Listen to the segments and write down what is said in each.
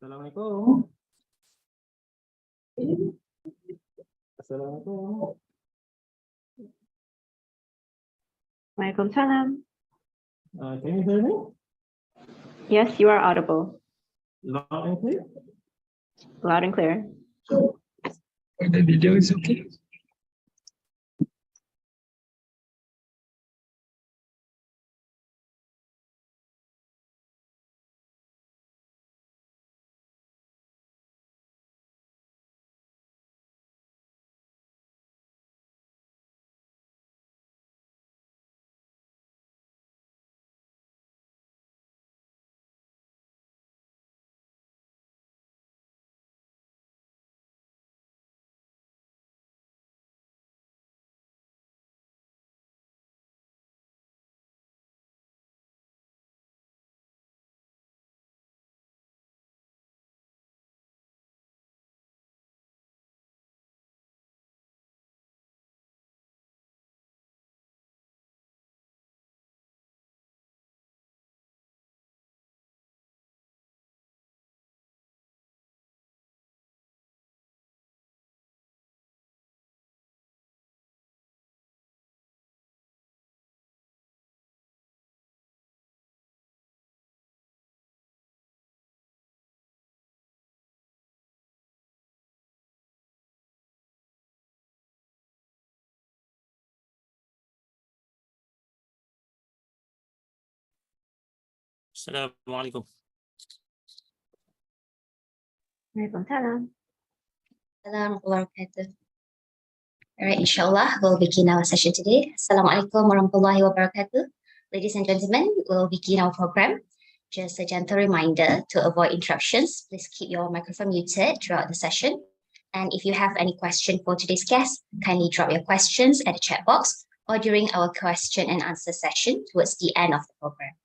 Assalamualaikum. Assalamualaikum. Waalaikumsalam. Can you hear me? Yes, you are audible. Loud and clear? Loud and clear. The video is okay. Assalamualaikum. Waalaikumsalam. Wabarakatuh. All right, inshallah, we'll begin our session today. Assalamualaikum warahmatullahi wabarakatuh. Ladies and gentlemen, we'll begin our program. Just a gentle reminder to avoid interruptions. Please keep your microphone muted throughout the session. And if you have any question for today's guest, kindly drop your questions at the chat box or during our question and answer session towards the end of the program.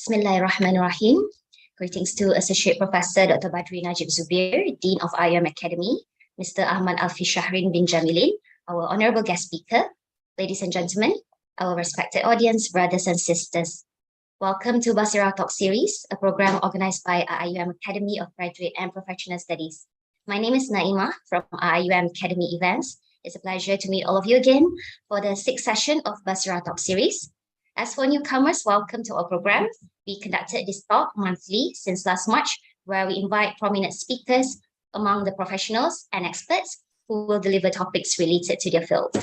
Bismillahirrahmanirrahim. Greetings to Associate Professor Dr. Badri Najib Zubair, Dean of IUM Academy, Mr. Ahmad Alfisyahrin bin Jamilin, our honorable guest speaker, ladies and gentlemen, our respected audience, brothers and sisters. Welcome to Baseerah Talk Series, a program organized by IUM Academy of Graduate and Professional Studies. My name is Naima from IUM Academy Events. It's a pleasure to meet all of you again for the 6th session of Baseerah Talk Series. As for newcomers, welcome to our program. We conducted this talk monthly since last March, where we invite prominent speakers among the professionals and experts who will deliver topics related to their field.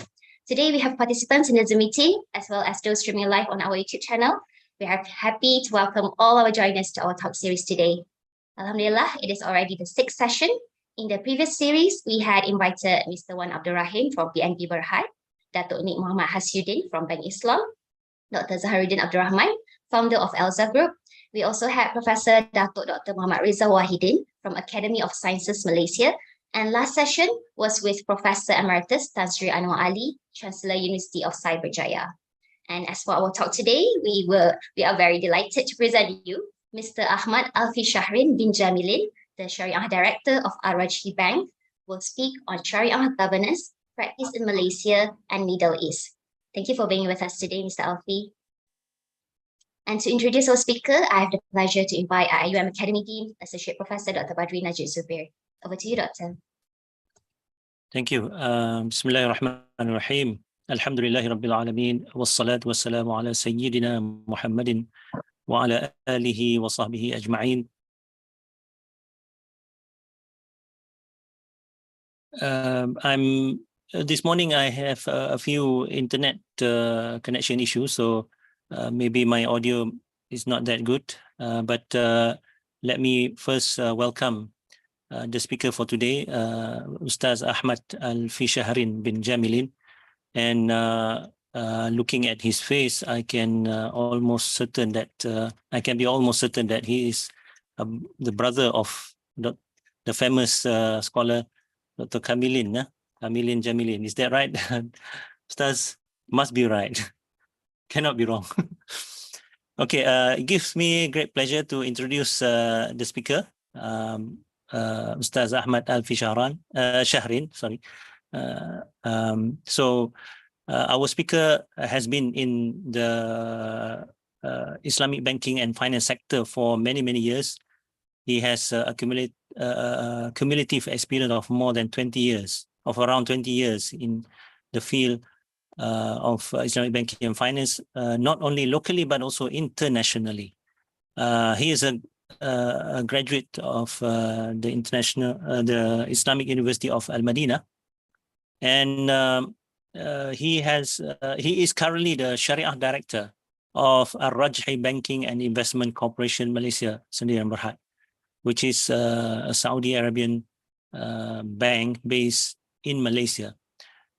Today, we have participants in the Zoom meeting, as well as those streaming live on our YouTube channel. We are happy to welcome all our joiners to our talk series today. Alhamdulillah, it is already the 6th session. In the previous series, we had invited Mr. Wan Abdul Rahim from PNB Berhad, Datuk Nik Muhammad Hasyuddin from Bank Islam, Dr. Zaharuddin Abdul Rahman, founder of Elza Group. We also had Professor Datuk Dr. Muhammad Reza Wahidin from Academy of Sciences Malaysia. And last session was with Professor Emeritus Tan Sri Anwar Ali, Chancellor University of Cyberjaya. And as for our talk today, we are very delighted to present you Mr. Ahmad Alfisyahrin bin Jamilin, the Shariah Director of Al-Rajhi Bank, will speak on Shariah governance, practice in Malaysia and Middle East. Thank you for being with us today, Mr. Alfi. And to introduce our speaker, I have the pleasure to invite IUM Academy Dean, Associate Professor Dr. Badri Najib Zubair. Over to you, Doctor. Thank you. Bismillahirrahmanirrahim. Alhamdulillahi Rabbil Alameen. Wassalatu wassalamu ala Sayyidina Muhammadin wa ala alihi wa sahbihi ajma'in. This morning I have a few internet connection issues, so maybe my audio is not that good. But let me first welcome the speaker for today, Ustaz Ahmad Alfisyahrin bin Jamilin. And looking at his face, I can be almost certain that he is the brother of the famous scholar Dr. Jamilin. Jamilin, is that right? Ustaz, must be right. Cannot be wrong. Okay, it gives me great pleasure to introduce the speaker, Ustaz Ahmad Shahrin. Sorry. Our speaker has been in the Islamic banking and finance sector for many years. he has cumulative experience of more than 20 years, of around 20 years in the field of Islamic banking and finance, not only locally but also internationally. He is a graduate of the Islamic University of Al-Madinah, and he is currently the Sharia director of Al-Rajhi Banking and Investment Corporation Malaysia Sendirian Berhad, which is a Saudi Arabian bank based in Malaysia.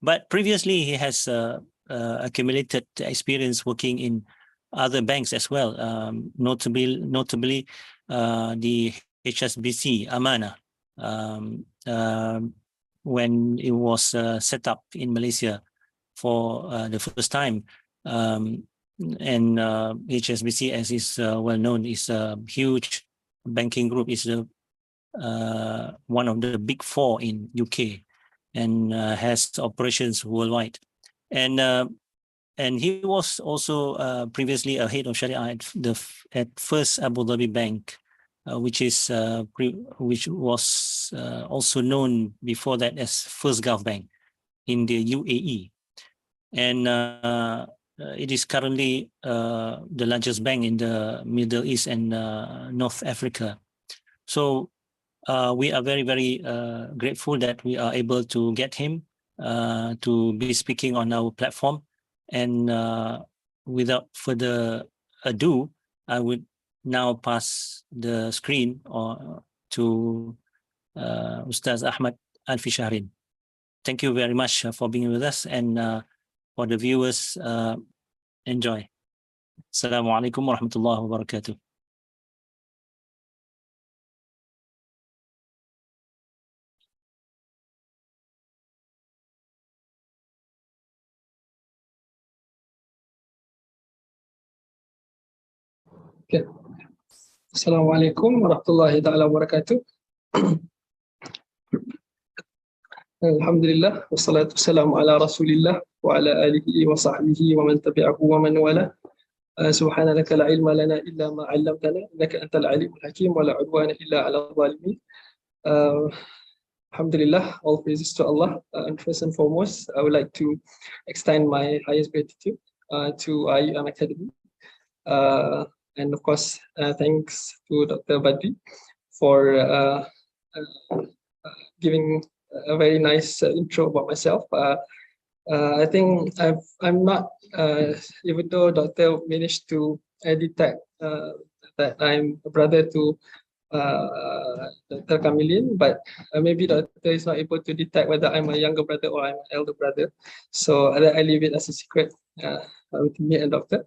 But previously, he has accumulated experience working in other banks as well, notably the HSBC Amanah, when it was set up in Malaysia for the first time. And HSBC, as is well known, is a huge banking group. Is one of the big four in UK, and has operations worldwide. And he was also previously a head of Sharia at First Abu Dhabi Bank, which was also known before that as First Gulf Bank in the UAE. And it is currently the largest bank in the Middle East and North Africa. So we are very, very grateful that we are able to get him to be speaking on our platform. And without further ado, I would now pass the screen to Ustaz Ahmad Alfisyahrin. Thank you very much for being with us, and for the viewers, enjoy. Assalamu alaikum warahmatullahi wabarakatuh. Okay. Assalamualaikum warahmatullahi ta'ala wabarakatuh. Alhamdulillah, wassalatu wassalamu ala rasulillah wa ala alihi wa sahbihi wa man tabi'ahu wa man wala. Subhanaka la ilma lana illa ma 'allamtana innaka antal alimul hakim wa la 'udwana illa 'alal zalimin. Alhamdulillah, all praises to Allah. And first and foremost, I would like to extend my highest gratitude to IUM Academy. And of course, thanks to Dr. Badri for giving a very nice intro about myself. I think I'm not, even though Dr. managed to detect that I'm a brother to Dr. Jamilin, but maybe Dr. is not able to detect whether I'm a younger brother or I'm an elder brother. So I leave it as a secret with me and Dr.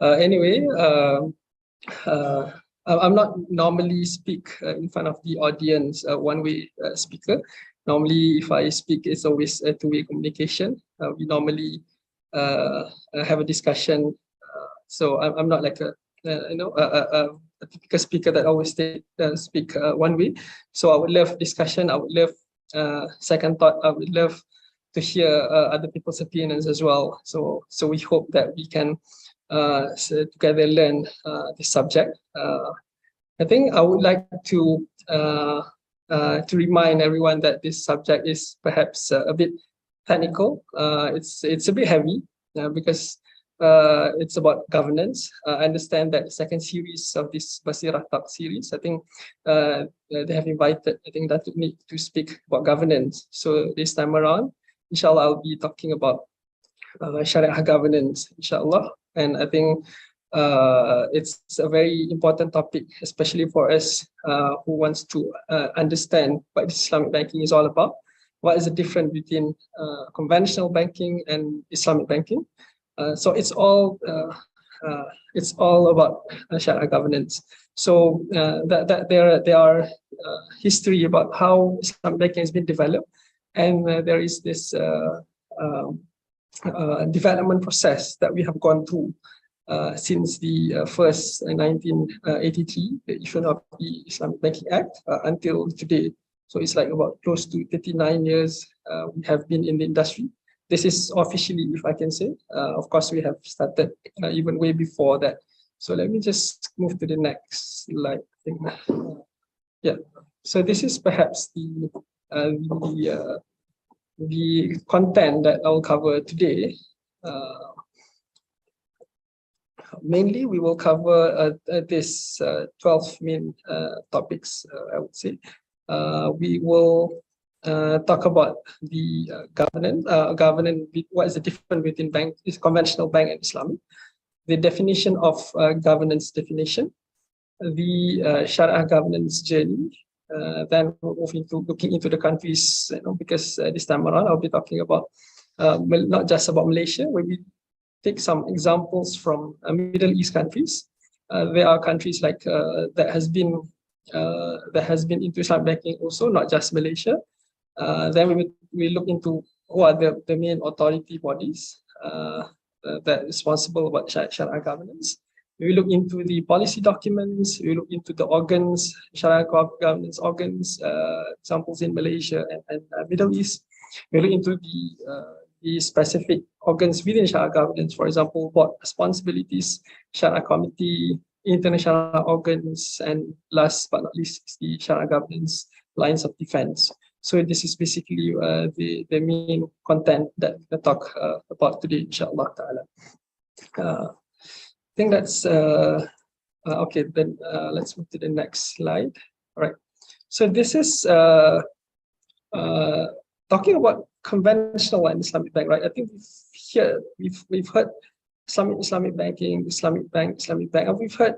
Anyway, I'm not normally speak in front of the audience one-way speaker. Normally, if I speak, it's always a two-way communication. We normally have a discussion. So I'm not like a typical speaker that always speak one way. So I would love discussion. I would love second thought. I would love to hear other people's opinions as well. So we hope that we can together learn this subject. I think I would like to remind everyone that this subject is perhaps a bit technical. It's a bit heavy because it's about governance. I understand that the second series of this Baseerah Talk series, I think they have invited, I think, Datuk Nik to speak about governance. So this time around, inshallah, I'll be talking about Sharia governance, inshallah. And I think it's a very important topic, especially for us who wants to understand what Islamic banking is all about. What is the difference between conventional banking and Islamic banking? So it's all about Sharia governance. So that there are history about how Islamic banking has been developed, and there is this development process that we have gone through since the first 1983, the issue of the Islamic Banking Act, until today. So it's like about close to 39 years we have been in the industry. This is officially, if I can say. Of course, we have started even way before that. So let me just move to the next slide. So this is perhaps the content that I'll cover today. Mainly, we will cover this 12 main topics, I would say. We will talk about the governance, what is the difference between conventional bank and Islamic, the definition of governance definition, the Sharia governance journey. Then we'll move into looking into the countries, because this time around I'll be talking about not just about Malaysia. Where we take some examples from Middle East countries. There are countries like that has been into Islamic banking also, not just Malaysia. Then we look into what are the main authority bodies that are responsible about Sharia governance. We look into the policy documents. We look into the organs, Sharia governance organs, examples in Malaysia and Middle East. We look into the specific organs within Sharia governance, for example, board responsibilities, Sharia committee, international organs, and last but not least, the Sharia governance lines of defense. So this is basically the main content that we talk about today, inshallah ta'ala. I think that's okay. Then let's move to the next slide. All right. So this is talking about conventional and Islamic bank, right? I think we've heard Islamic banking, Islamic bank, and we've heard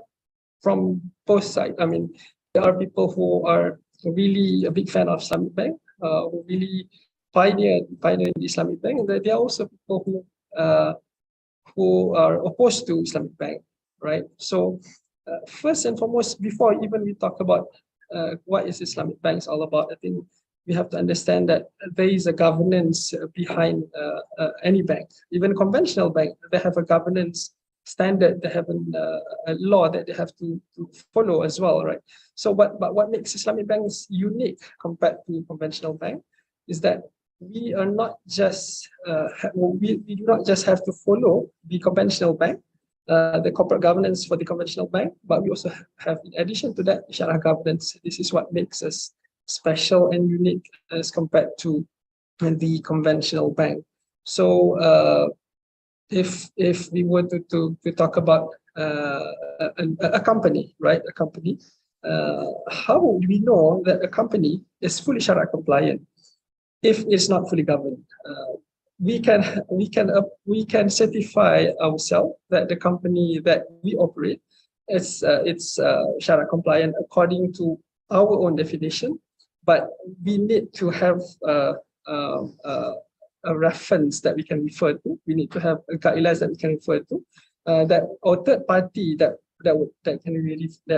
from both sides. I mean, there are people who are really a big fan of Islamic bank, who really pioneer the Islamic bank, and there are also people who are opposed to Islamic bank, right? So first and foremost, before even we talk about what is Islamic banks all about, I think we have to understand that there is a governance behind any bank. Even conventional bank, they have a governance standard, they have a law that they have to follow as well, right? So what makes Islamic banks unique compared to conventional bank is that we are not just we do not just have to follow the conventional bank, the corporate governance for the conventional bank, but we also have, in addition to that, Sharia governance. This is what makes us special and unique as compared to the conventional bank. So if we were to talk about a company, right? A company, how would we know that a company is fully Sharia compliant if it's not fully governed? We can certify ourselves that the company that we operate it's Sharia compliant according to our own definition, but we need to have a reference that we can refer to. We need to have a guidelines that we can refer to, that or third party that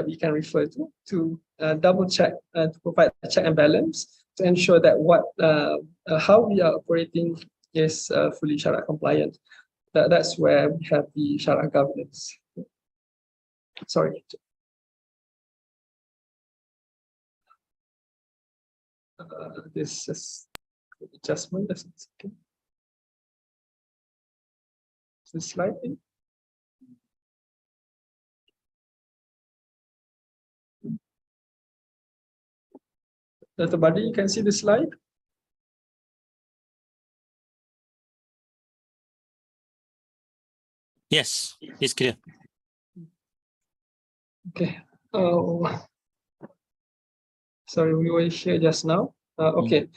we can refer to double check to provide a check and balance to ensure that how we are operating is fully Sharia compliant. That's where we have the Sharia governance. Sorry. This is adjustment. Okay. This slide. Dr. Badi, you can see the slide. Yes, it's clear. Okay. Sorry, we were here just now. Okay.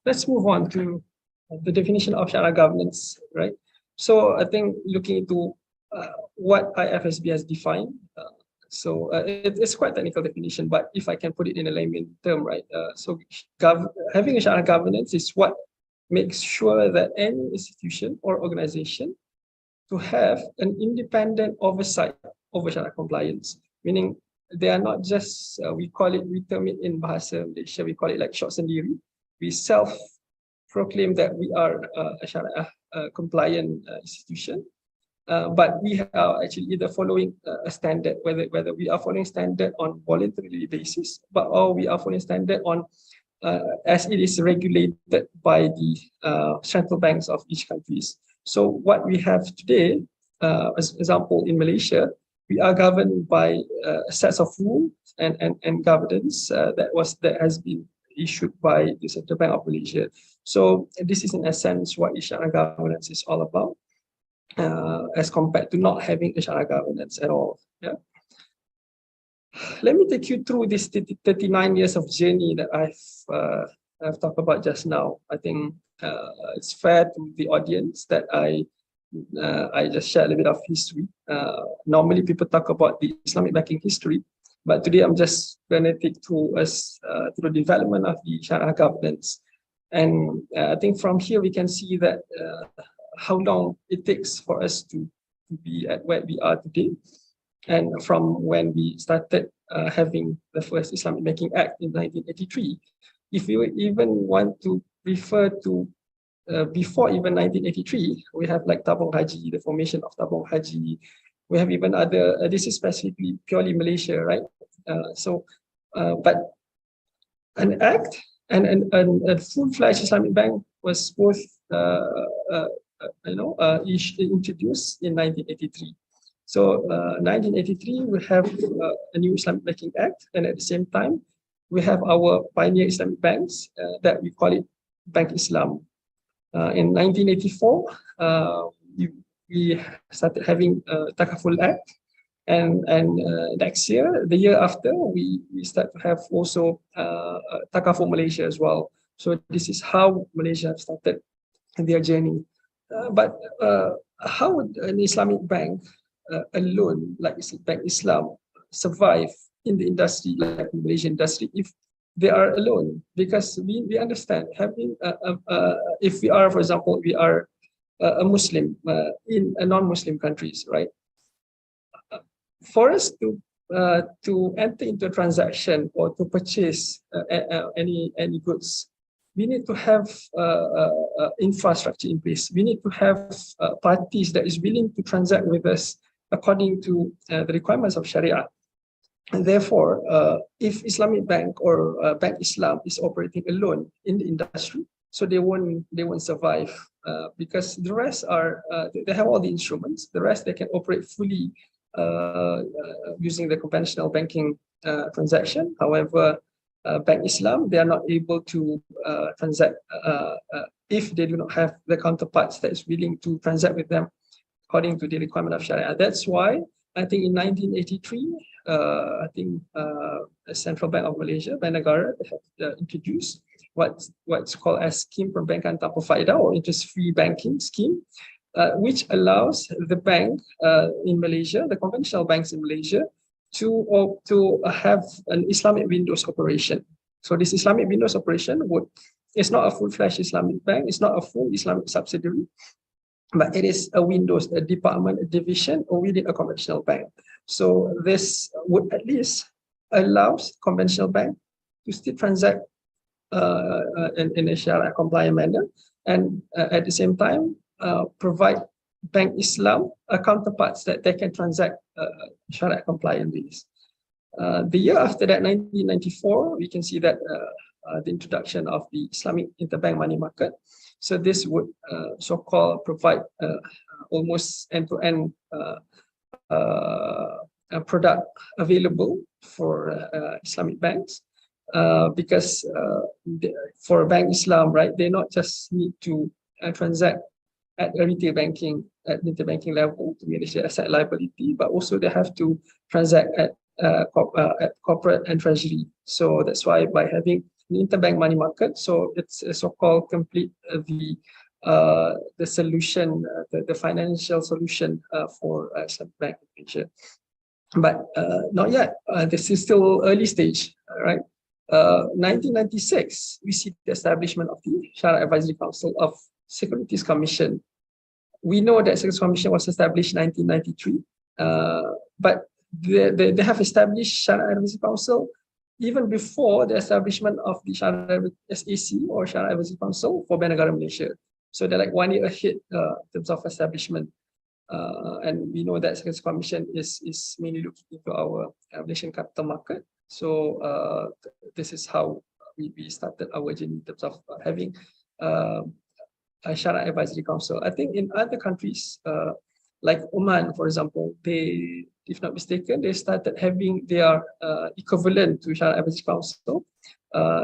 Let's move on to the definition of Sharia governance, right? So I think looking into what IFSB has defined, it's quite technical definition, but if I can put it in a layman term, right? Having a Sharia governance is what makes sure that any institution or organization to have an independent oversight over Sharia compliance, meaning they are not just, we term it in Bahasa Malaysia, we call it like short sendiri. We self-proclaim that we are a Sharia compliant institution, but we are actually either following a standard, whether we are following standard on voluntary basis, or we are following standard on as it is regulated by the central banks of each countries. So what we have today, as example in Malaysia, we are governed by sets of rules and governance that has been issued by the Central Bank of Malaysia. So this is in essence what Sharia governance is all about, as compared to not having a Sharia governance at all. Yeah. Let me take you through this 39 years of journey that I've talked about just now. I think it's fair to the audience that I just share a little bit of history. Normally people talk about the Islamic banking history, but today I'm just going to take us through the development of the Sharia governance. And I think from here we can see that how long it takes for us to be at where we are today. And from when we started having the first Islamic Banking Act in 1983, if we even want to refer to before even 1983, we have like Tabung Haji, the formation of Tabung Haji. We have even other, this is specifically purely Malaysia, right? But an act and a full-fledged Islamic bank was both introduced in 1983. So 1983, we have a new Islamic Banking Act, and at the same time, we have our pioneer Islamic banks that we call it Bank Islam. In 1984, we started having Takaful Act, and next year, the year after, we start to have also Takaful Malaysia as well. So this is how Malaysia started their journey. But how would an Islamic bank alone, like Bank Islam, survive in the industry, like the Malaysian industry, if they are alone? Because we understand having, if we are, for example, we are a Muslim in a non-Muslim countries, right? For us to enter into a transaction or to purchase any goods, we need to have infrastructure in place. We need to have parties that is willing to transact with us according to the requirements of Sharia. And therefore, if Islamic Bank or Bank Islam is operating alone in the industry, so they won't survive because the rest are they have all the instruments. The rest they can operate fully using the conventional banking transaction. However, Bank Islam, they are not able to transact if they do not have the counterparts that is willing to transact with them according to the requirement of Sharia. That's why I think in 1983, I think the Central Bank of Malaysia, Bank Negara, they have introduced what's called as Scheme Perbankan Tanpa Faedah or interest-free banking scheme, which allows the bank in Malaysia, the conventional banks in Malaysia, to have an Islamic Windows operation. So this Islamic Windows operation it's not a full-fledged Islamic bank, it's not a full Islamic subsidiary, but it is a Windows, a department, a division within a conventional bank. So this would at least allows conventional bank to still transact in a Sharia compliant manner, and at the same time provide Bank Islam counterparts that they can transact Sharia compliant ways. The year after that, 1994, we can see that the introduction of the Islamic interbank money market. So this would so-called provide almost end-to-end product available for Islamic banks, because for Bank Islam, right, they not just need to transact at a retail banking level to manage their asset liability, but also they have to transact at corporate and treasury. So that's why by having an interbank money market, so it's a so-called complete the solution, the financial solution for Islamic Bank in Malaysia. But not yet. This is still early stage, right? 1996, we see the establishment of the Sharia Advisory Council of Securities Commission. We know that Securities Commission was established in 1993, but they have established Sharia Advisory Council even before the establishment of the Sharia SAC or Sharia Advisory Council for Bank Negara Malaysia. So they're like 1 year ahead in terms of establishment. And we know that Securities Commission is mainly looking into our Malaysian capital market. So this is how we started our journey in terms of having a Sharia Advisory Council. I think in other countries, like Oman, for example, they if not mistaken, they started having their equivalent to Sharia Advisory Council.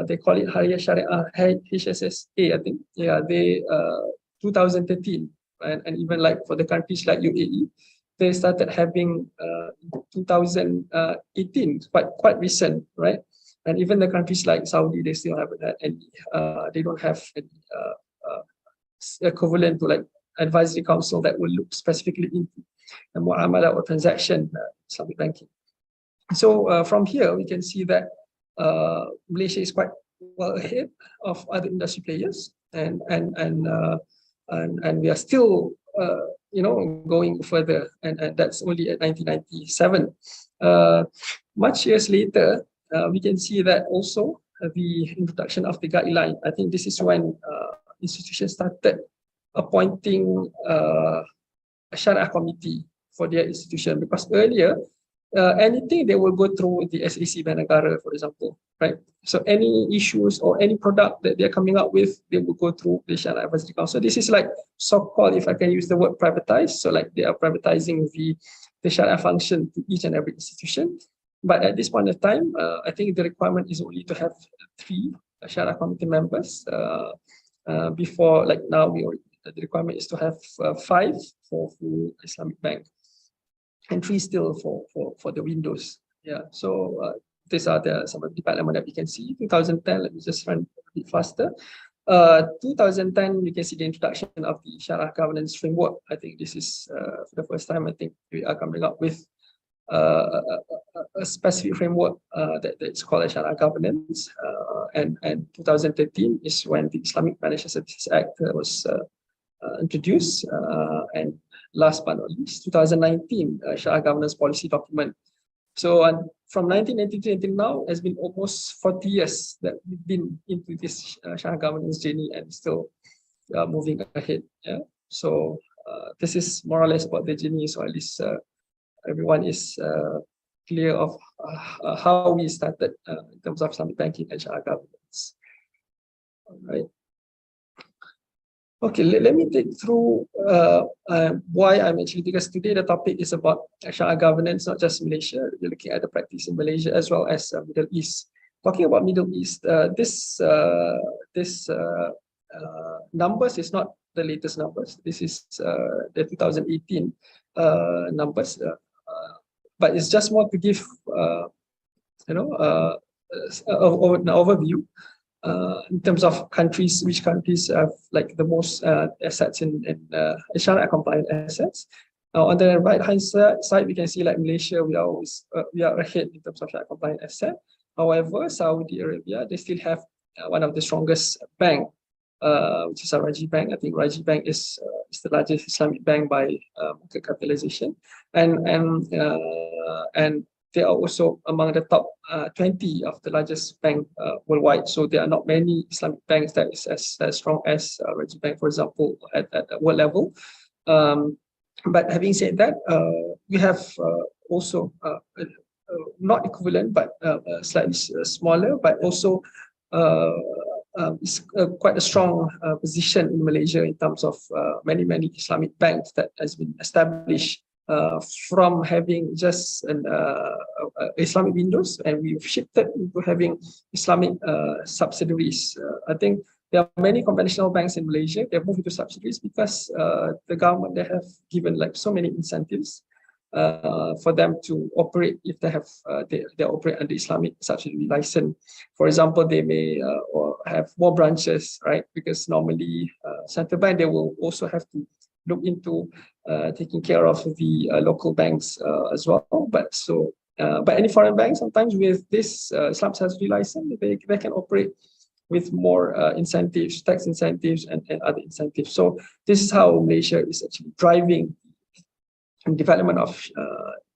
They call it Shariah HSSA, I think. Yeah, they 2013, and even like for the countries like UAE, they started having 2018, quite recent, right? And even the countries like Saudi, they still haven't had any. They don't have any equivalent to like advisory council that will look specifically into the muamalah or transaction Islamic banking. So from here we can see that Malaysia is quite well ahead of other industry players, and we are still going further, and that's only at 1997. Much years later, we can see that also the introduction of the guideline. I think this is when institutions started appointing a Sharia committee for their institution, because earlier anything they will go through the SAC Banagara, for example, right? So any issues or any product that they're coming up with, they will go through the Sharia Advisory Council. This is like so-called, if I can use the word, privatized. So like they are privatizing the Sharia function to each and every institution. But at this point of time, I think the requirement is only to have 3 Sharia committee members. Before, like now, the requirement is to have 5 for full Islamic bank, and 3 still for the windows. Yeah, so these are some of the development that we can see. 2010, let me just run a bit faster. 2010, we can see the introduction of the Sharia governance framework. I think this is for the first time, I think we are coming up with a specific framework that's called Sharia governance. And 2013 is when the Islamic Financial Services Act was introduced. And last but not least, 2019, Sharia governance policy document. So from 1992 until now, has been almost 40 years that we've been into this Sharia governance journey, and still moving ahead. Yeah. So this is more or less about the journey. So at least everyone is clear of how we started in terms of Islamic banking and Sharia governance. All right. Okay, let me take through why I'm actually, because today the topic is about Sharia governance, not just Malaysia. We're looking at the practice in Malaysia as well as Middle East. Talking about Middle East, this numbers is not the latest numbers. This is the 2018 numbers, but it's just more to give an overview. In terms of countries, which countries have like the most assets in Sharia compliant assets. Now on the right hand side, we can see like Malaysia, we are ahead in terms of Sharia compliant asset. However, Saudi Arabia, they still have one of the strongest bank, which is Al-Rajhi bank. I think Al-Rajhi bank is the largest Islamic bank by market capitalization, and they are also among the top 20 of the largest bank worldwide. So there are not many Islamic banks that is as strong as Al-Rajhi Bank, for example, at the world level. But having said that, we have also not equivalent, but slightly smaller, but also it's quite a strong position in Malaysia in terms of many Islamic banks that has been established from having just an Islamic windows, and we've shifted into having Islamic subsidiaries. I think there are many conventional banks in Malaysia. They've moved into subsidiaries because the government, they have given like so many incentives for them to operate if they have they operate under Islamic subsidiary license. For example, they may or have more branches, right? Because normally central bank, they will also have to look into taking care of the local banks as well. But any foreign bank, sometimes with this Islam subsidiary license, they can operate with more incentives, tax incentives, and other incentives. So this is how Malaysia is actually driving the development of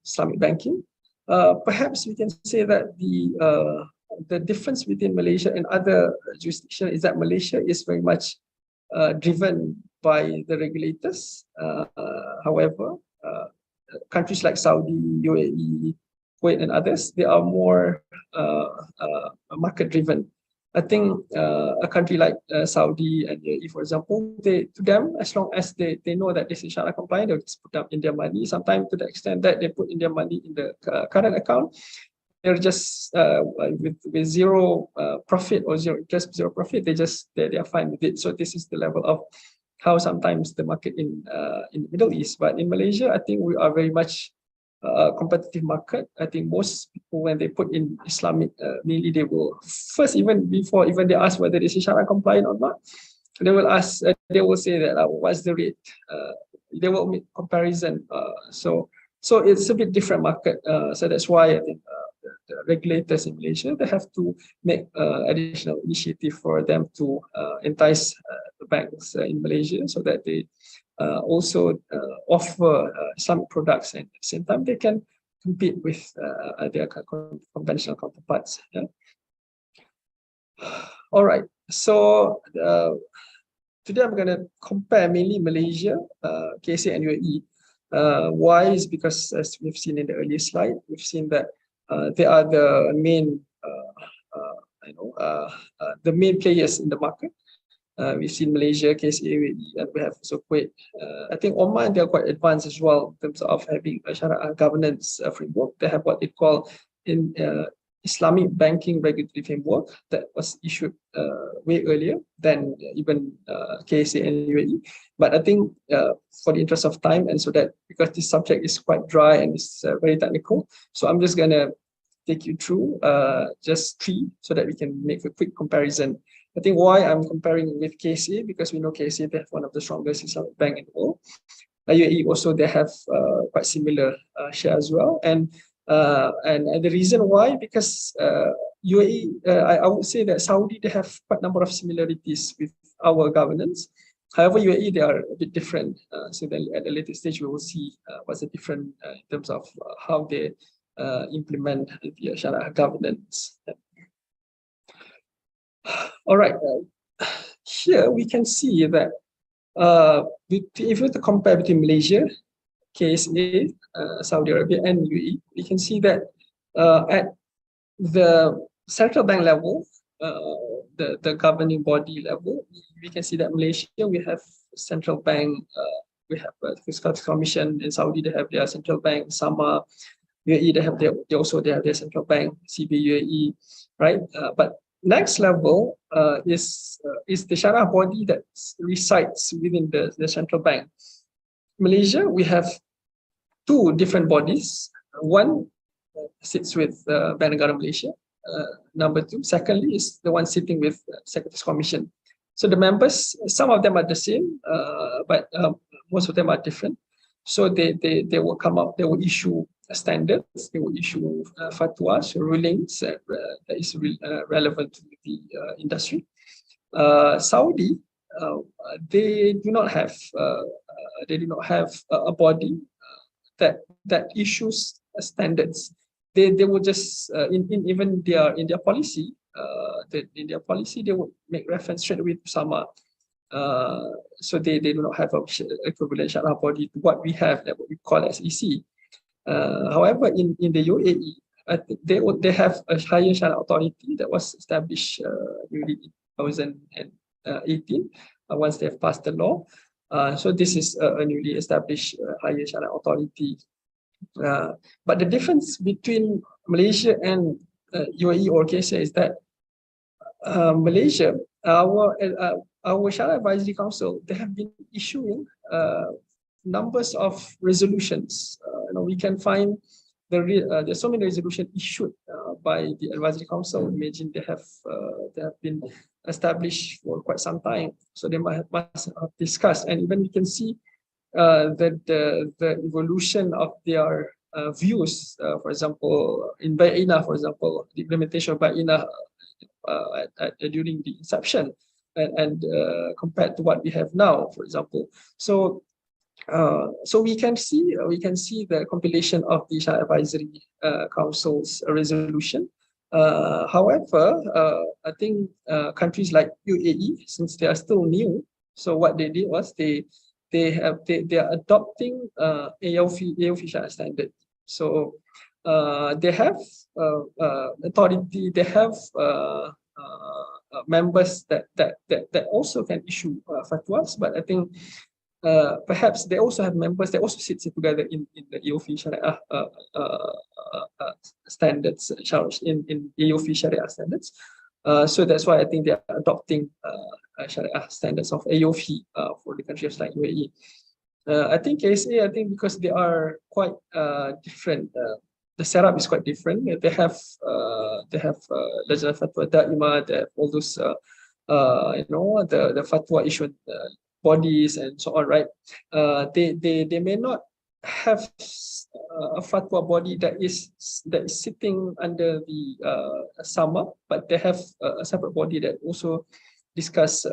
Islamic banking. Perhaps we can say that the difference between Malaysia and other jurisdictions is that Malaysia is very much driven by the regulators. However, countries like Saudi, UAE, Kuwait, and others, they are more market driven. I think a country like Saudi and UAE, for example, to them, as long as they know that this is Sharia compliant, they'll just put up in their money. Sometimes to the extent that they put in their money in the current account, they're just with zero profit or zero profit. They are fine with it. So this is the level of how sometimes the market in the Middle East. But in Malaysia, I think we are very much competitive market. I think most people, when they put in Islamic, mainly they will first, even before they ask whether this is Sharia compliant or not, they will ask, they will say that what's the rate? They will make comparison. So it's a bit different market. So that's why I think the regulators in Malaysia, they have to make additional initiative for them to entice the banks in Malaysia, so that they also offer Islamic products, and at the same time they can compete with their conventional counterparts. Yeah. All right. So today I'm going to compare mainly Malaysia, KSA, and UAE. Why is because, as we've seen in the earlier slide, we've seen that they are the main, the main players in the market. We've seen Malaysia, KSA, and we have also Kuwait. I think Oman, they are quite advanced as well in terms of having a Sharia governance framework. They have what they call in Islamic Banking Regulatory Framework that was issued way earlier than even KSA and UAE. But I think for the interest of time, and so that because this subject is quite dry and it's very technical, so I'm just gonna take you through just three so that we can make a quick comparison. I think why I'm comparing with KSA, because we know KSA, they have one of the strongest Islamic bank in the world. UAE also, they have quite similar share as well. And the reason why, because UAE, I would say that Saudi, they have quite a number of similarities with our governance. However, UAE, they are a bit different. So then at a later stage, we will see what's the difference in terms of how they implement the Sharia governance. All right, here we can see that if we compare between Malaysia, KSA, Saudi Arabia, and UAE, we can see that at the central bank level, the governing body level, we can see that Malaysia, we have central bank, we have Fiscal Commission. In Saudi, they have their central bank. Sama, UAE, they have their central bank, CB UAE, right? But next level is the Sharia body that resides within the central bank. Malaysia, we have two different bodies. One sits with Bank Negara Malaysia. Number two, secondly, is the one sitting with Secretaries Commission. So the members, some of them are the same, but most of them are different. So they will come up, they will issue standards, they will issue fatwas, rulings that is relevant to the industry. Saudi, they do not have a body that issues standards. They will just in their policy, they will make reference straight away to Sama. So they do not have a equivalent Sharia body to what we have, that what we call as EC. However, in the UAE, I think they have a higher Sharia authority that was established in 2018 once they have passed the law. So this is a newly established higher Sharia authority. But the difference between Malaysia and UAE or KSA is that Malaysia, our Sharia Advisory Council, they have been issuing numbers of resolutions. We can find there's so many resolutions issued by the Advisory Council. Imagine they have been established for quite some time, so they must have discussed, and even we can see that the evolution of their views. For example, in Baseerah, for example, the implementation of Baseerah during the inception, and compared to what we have now, for example. So we can see the compilation of the Sharia Advisory Council's resolution. However, I think countries like UAE, since they are still new, so what they did was they are adopting AOF Sharia standard. So they have authority, they have members that also can issue fatwas, but I think perhaps they also have members that also sit together in the AOF Sharia standards, in AOF Sharia standards. So that's why I think they are adopting Sharia standards of AOF for the countries like UAE. I think KSA, I think because they are quite different, the setup is quite different. They have Lajnah Fatwa Da'imah, they have all those the fatwa issued bodies and so on, right? They may not have a fatwa body that is sitting under the SAMA, but they have a separate body that also discuss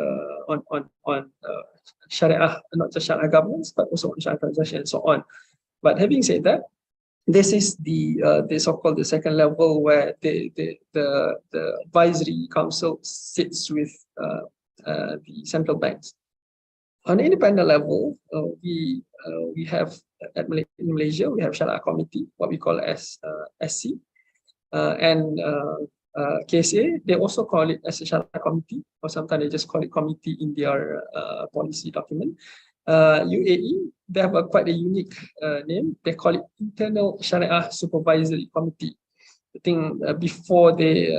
on Sharia, not just Sharia governance, but also on Sharia transaction and so on. But having said that, this is the so-called the second level where the advisory council sits with the central banks. On the independent level, we have in Malaysia we have Sharia Committee, what we call as SC, and KSA, they also call it as a Sharia Committee, or sometimes they just call it committee in their policy document. UAE, they have quite a unique name. They call it Internal Sharia Supervisory Committee. I think before they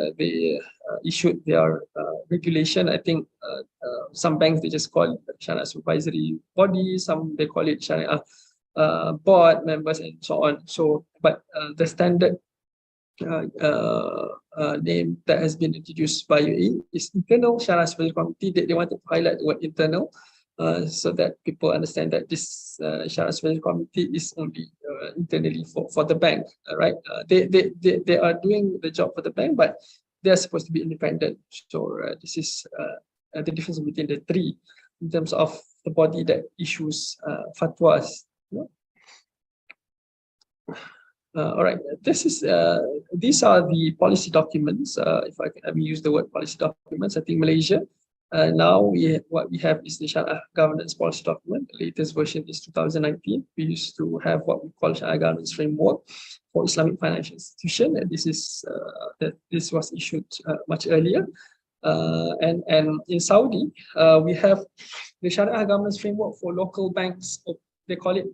issued their regulation, I think some banks they just call it Sharia Supervisory Body, some they call it Sharia Board members and so on. So, but the standard name that has been introduced by UAE is Internal Sharia Supervisory Committee. They wanted to highlight the word internal so that people understand that this Sharia Supervisory Committee is only internally for the bank, right? They are doing the job for the bank, but they are supposed to be independent. So this is the difference between the three in terms of the body that issues fatwas. All right, these are the policy documents. If I can use the word policy documents, I think Malaysia now what we have is the Sharia Governance Policy Document. The latest version is 2019. We used to have what we call Sharia Governance Framework for Islamic Financial Institution, and this was issued much earlier. And in Saudi, we have the Sharia Governance Framework for local banks. They call it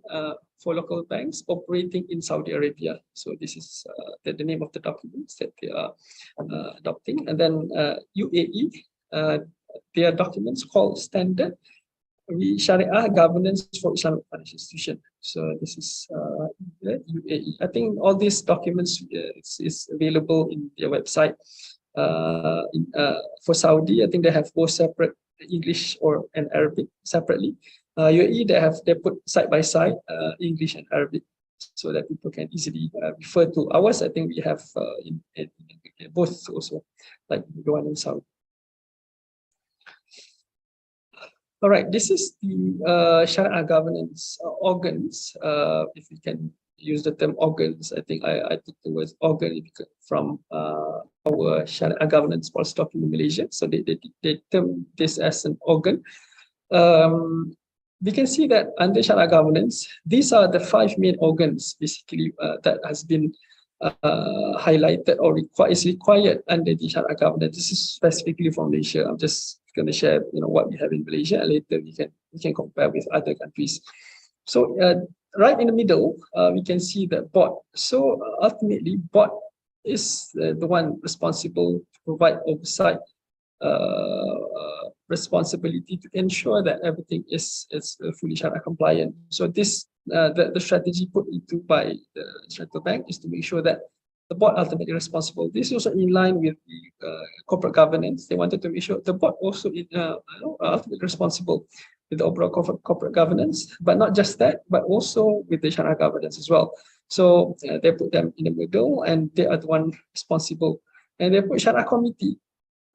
for local banks operating in Saudi Arabia. So this is the name of the documents that they are adopting. And then UAE, their documents called Standard Sharia Governance for Islamic Financial Institution. So this is UAE. I think all these documents is available in their website. For Saudi, I think they have both separate English and Arabic separately. UAE, they put side by side English and Arabic so that people can easily refer to. Ours, I think we have in both also, like the one in Saudi. All right, this is the Sharia governance organs. If we can use the term organs, I think I took the word organ from our Sharia governance policy document in Malaysia. So they term this as an organ. We can see that under Sharia governance, these are the 5 main organs basically that has been highlighted or is required under the Sharia governance. This is specifically from Malaysia. I'm just going to share what we have in Malaysia, and later we can compare with other countries. So right in the middle, we can see the board. So ultimately, board is the one responsible to provide oversight, responsibility to ensure that everything is fully Sharia compliant. So this the strategy put into by the central bank is to make sure that the board ultimately responsible. This is also in line with the corporate governance. They wanted to make sure the board also is ultimately responsible with the overall corporate governance, but not just that, but also with the Sharia governance as well. So they put them in the middle, and they are the one responsible. And they put Sharia committee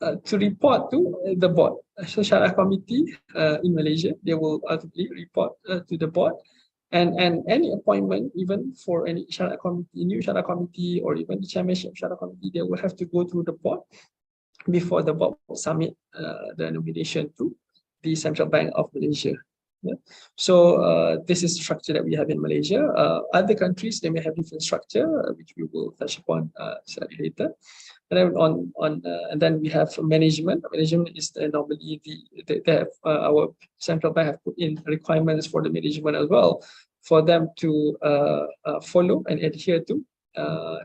to report to the board. So Sharia committee in Malaysia, they will ultimately report to the board. And any appointment, even for any Sharia committee, new Sharia committee, or even the chairmanship Sharia committee, they will have to go through the board before the board will submit the nomination to the Central Bank of Malaysia. Yeah. So this is the structure that we have in Malaysia. Other countries, they may have different structure, which we will touch upon slightly later. And then and then we have management. Management is normally they have our central bank have put in requirements for the management as well, for them to follow and adhere to.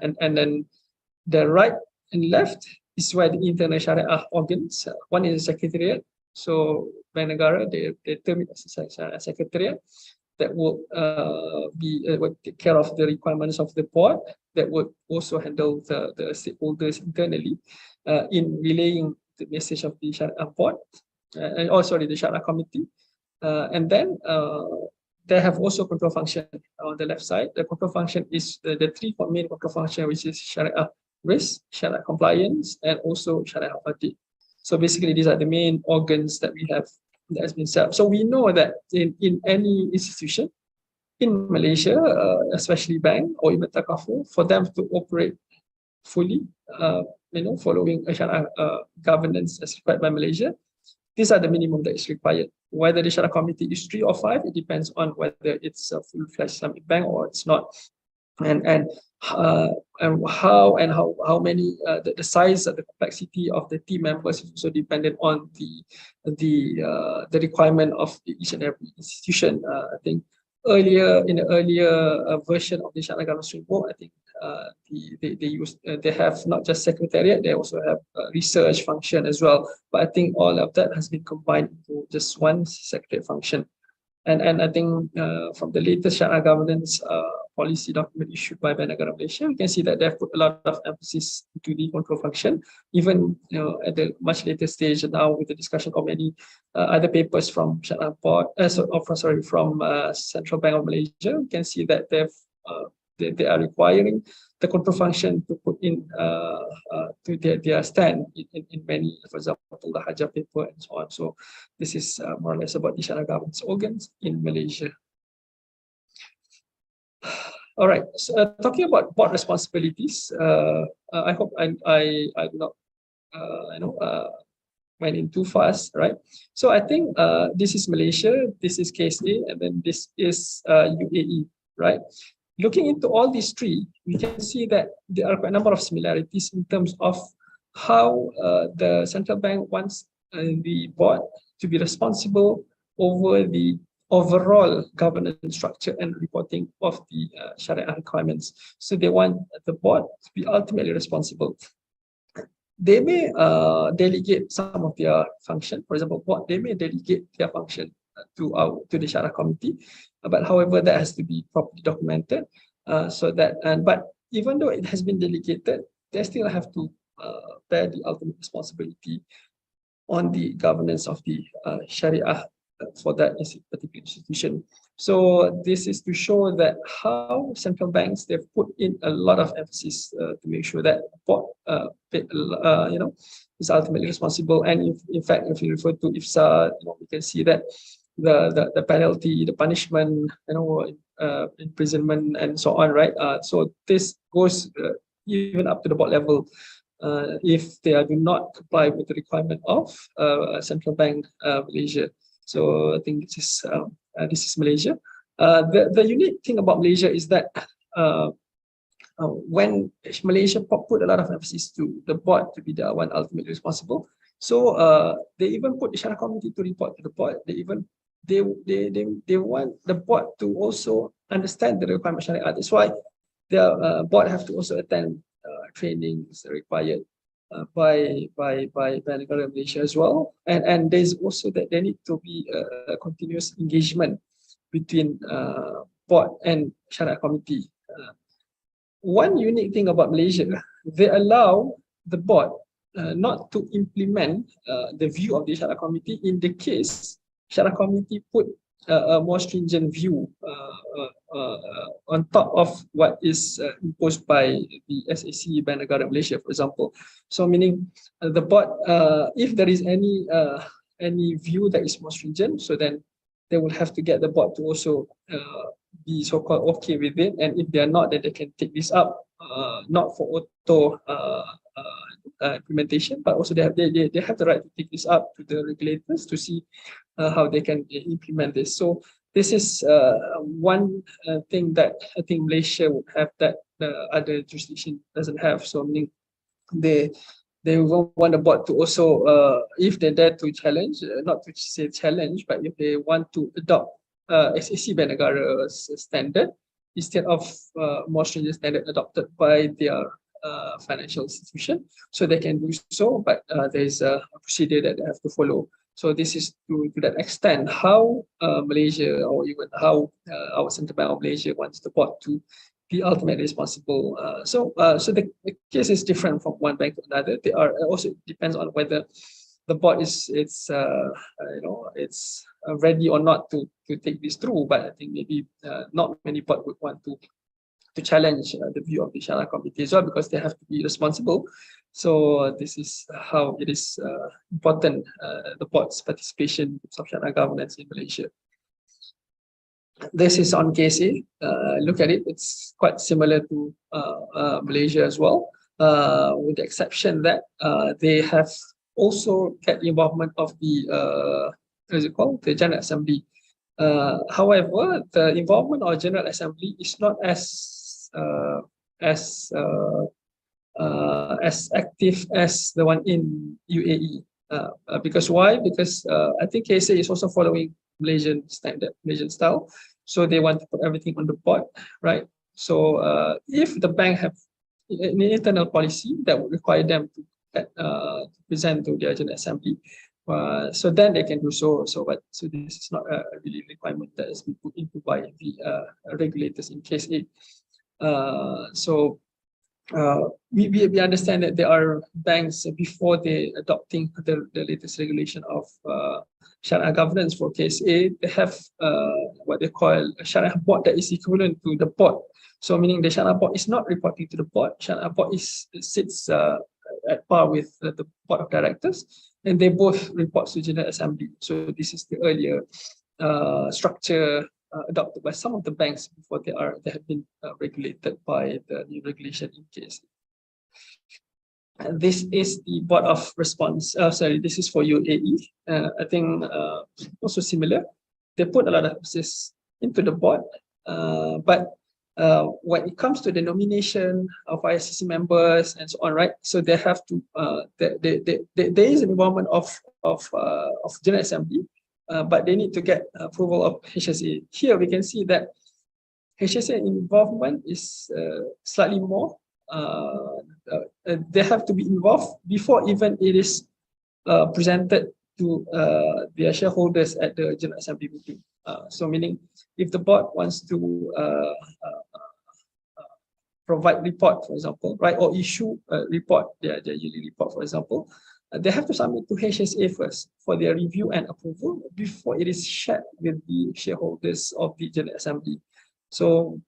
And then the right and left is where the internal Sharia organs. One is the secretariat. So Bank Negara, they term it as a secretariat that will would take care of the requirements of the board, that would also handle the stakeholders internally in relaying the message of the Sharia board, the Sharia committee. And then they have also control function on the left side. The control function is the three main control function, which is Sharia risk, Sharia compliance, and also Sharia audit. So basically, these are the main organs that we have that has been set up. So we know that in any institution in Malaysia, especially bank or even takaful, for them to operate fully, following a Sharia governance as required by Malaysia, these are the minimum that is required. Whether the Sharia committee is 3 or 5, it depends on whether it's a full-fledged Islamic bank or it's not. And how many the size of the complexity of the team members is also dependent on the requirement of each and every institution. I think in the earlier version of the Sharia governance framework, I think they have not just secretariat, they also have research function as well. But I think all of that has been combined into just one secretariat function. And I think from the latest Sharia governance policy document issued by Bank Negara Malaysia, we can see that they've put a lot of emphasis into the control function, even at the much later stage now with the discussion of many other papers from Sharia board, from Central Bank of Malaysia. We can see that they are requiring the control function to put in to their stand in many, for example, the Hajjah paper and so on. So this is more or less about the Sharia governance organs in Malaysia. All right, so, talking about board responsibilities, I hope I do not went in too fast, right? So I think this is Malaysia, this is KSA, and then this is UAE, right? Looking into all these three, we can see that there are quite a number of similarities in terms of how the central bank wants the board to be responsible over the overall governance structure and reporting of the Sharia requirements. So they want the board to be ultimately responsible. They may delegate some of their function. For example, board, they may delegate their function to the Sharia committee, but however, that has to be properly documented. But even though it has been delegated, they still have to bear the ultimate responsibility on the governance of the Sharia for that particular institution. So this is to show that how central banks, they've put in a lot of emphasis to make sure that board is ultimately responsible. And in fact, if you refer to IFSA, we can see that the penalty, the punishment, imprisonment and so on, right? So this goes even up to the board level if they do not comply with the requirement of Central Bank Malaysia. So I think this is Malaysia. The unique thing about Malaysia is that when Malaysia put a lot of emphasis to the board to be the one ultimately responsible, so they even put the Sharia committee to report to the board. They want the board to also understand the requirement of Sharia. That's why the board have to also attend trainings required by Bank Negara Malaysia as well. And there's also that there need to be a continuous engagement between board and Sharia committee. One unique thing about Malaysia, they allow the board not to implement the view of the Sharia committee in the case Sharia committee put a more stringent view on top of what is imposed by the SAC Bank Negara Malaysia, for example. So meaning the board, if there is any view that is more stringent, so then they will have to get the board to also be so-called okay with it. And if they are not, then they can take this up, not for auto implementation, but also they have the right to take this up to the regulators to see how they can implement this. So this is one thing that I think Malaysia would have that other jurisdiction doesn't have. So meaning they will want the board to also, if they dare to challenge, not to say challenge, but if they want to adopt SAC Bank Negara's standard instead of more stringent standard adopted by their financial institution, so they can do so, but there is a procedure that they have to follow. So this is to that extent how Malaysia, or even how our Central Bank of Malaysia wants the board to be ultimately responsible. So the case is different from one bank to another. They are also depends on whether the board is ready or not to take this through. But I think maybe not many board would want to challenge the view of the Sharia committee as well, because they have to be responsible. So this is how it is important, the board's participation in Sharia governance in Malaysia. This is on KSA. Look at it, it's quite similar to Malaysia as well, with the exception that they have also get the involvement of the, what is it called? The General Assembly. However, the involvement of General Assembly is not as active as the one in UAE. Because why? Because I think KSA is also following Malaysian standard, Malaysian style. So they want to put everything on the board, right? So if the bank have an internal policy that would require them to present to their General Assembly, so then they can do so. So this is not a really requirement that has been put into by the regulators in KSA. We understand that there are banks before they adopting the latest regulation of Sharia governance for KSA. They have what they call a Sharia board that is equivalent to the board. So meaning the Sharia board is not reporting to the board. Sharia board sits at par with the board of directors, and they both report to General Assembly. So this is the earlier structure adopted by some of the banks before they have been regulated by the new regulation in KSA. And this is the board of response. This is for UAE. I think also similar. They put a lot of emphasis into the board, but when it comes to the nomination of ISCC members and so on, right? So they have to. There is an involvement of General Assembly. But they need to get approval of HSA. Here we can see that HSA involvement is slightly more. They have to be involved before even it is presented to their shareholders at the General Assembly meeting. So meaning if the board wants to provide report, for example, right, or issue a report, their yearly report, for example, they have to submit to HSA first for their review and approval before it is shared with the shareholders of the General Assembly. So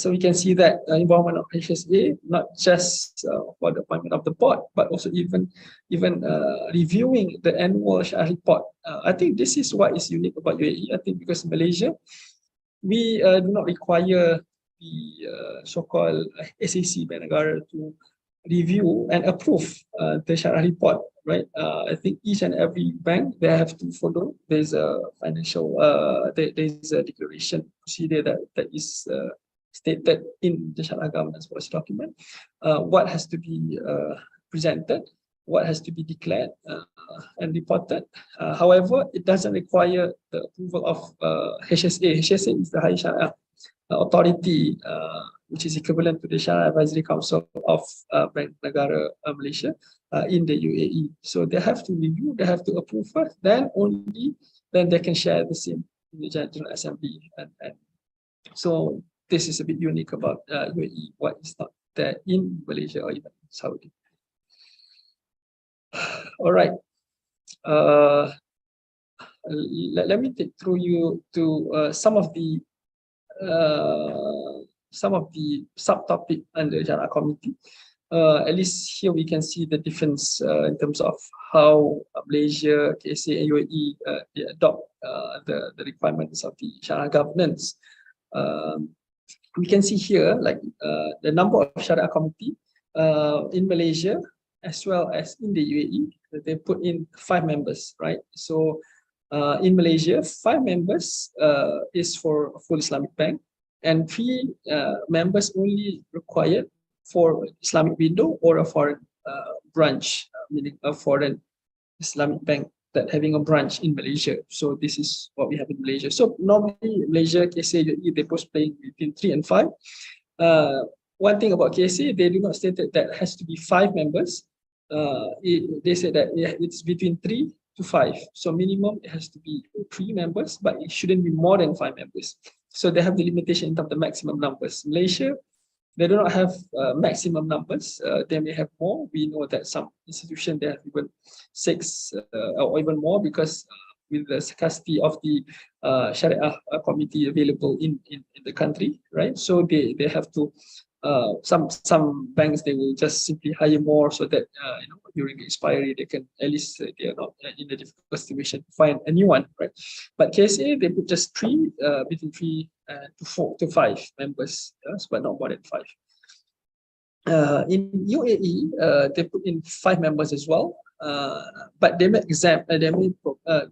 we can see that involvement of HSA, not just for the appointment of the board, but also even reviewing the annual Sharia report. I think this is what is unique about UAE. I think because in Malaysia, we do not require the so-called SAC Bank Negara to review and approve the Sharia report, right? I think each and every bank, they have to follow. There's a financial, there's a declaration procedure that is stated in the Sharia governance policy document. What has to be presented, what has to be declared and reported. However, it doesn't require the approval of HSA. HSA is the High Sharia authority, which is equivalent to the Sharia Advisory Council of Bank Negara Malaysia in the UAE. So they have to review, they have to approve first, then they can share the same in the General Assembly. And so this is a bit unique about UAE, what is not there in Malaysia or even Saudi. All right. Let me take through you to some of the subtopic under Sharia committee. At least here we can see the difference in terms of how Malaysia, KSA, and UAE they adopt the requirements of the Sharia governance. We can see here like the number of Sharia committee in Malaysia as well as in the UAE. They put in 5 members, right? So In Malaysia, 5 members is for a full Islamic bank, and 3 members only required for Islamic window or a foreign branch, meaning a foreign Islamic bank that having a branch in Malaysia. So this is what we have in Malaysia. So normally Malaysia, KSA, UAE, they both playing between 3 and 5. One thing about KSA, they do not state that has to be 5 members. They say that it's between 3 to 5. So minimum it has to be 3 members, but it shouldn't be more than 5 members. So they have the limitation in terms of the maximum numbers. Malaysia, they do not have maximum numbers. They may have more. We know that some institutions, they have even 6 or even more, because with the scarcity of the Shariah committee available in the country, right? So they have to, some banks, they will just simply hire more so that during the expiry, they can, at least they are not in a difficult situation to find a new one, right? But KSA, they put just 3, between 3 to 4 to 5 members, yes, but not more than 5. In UAE, they put in 5 members as well, but they may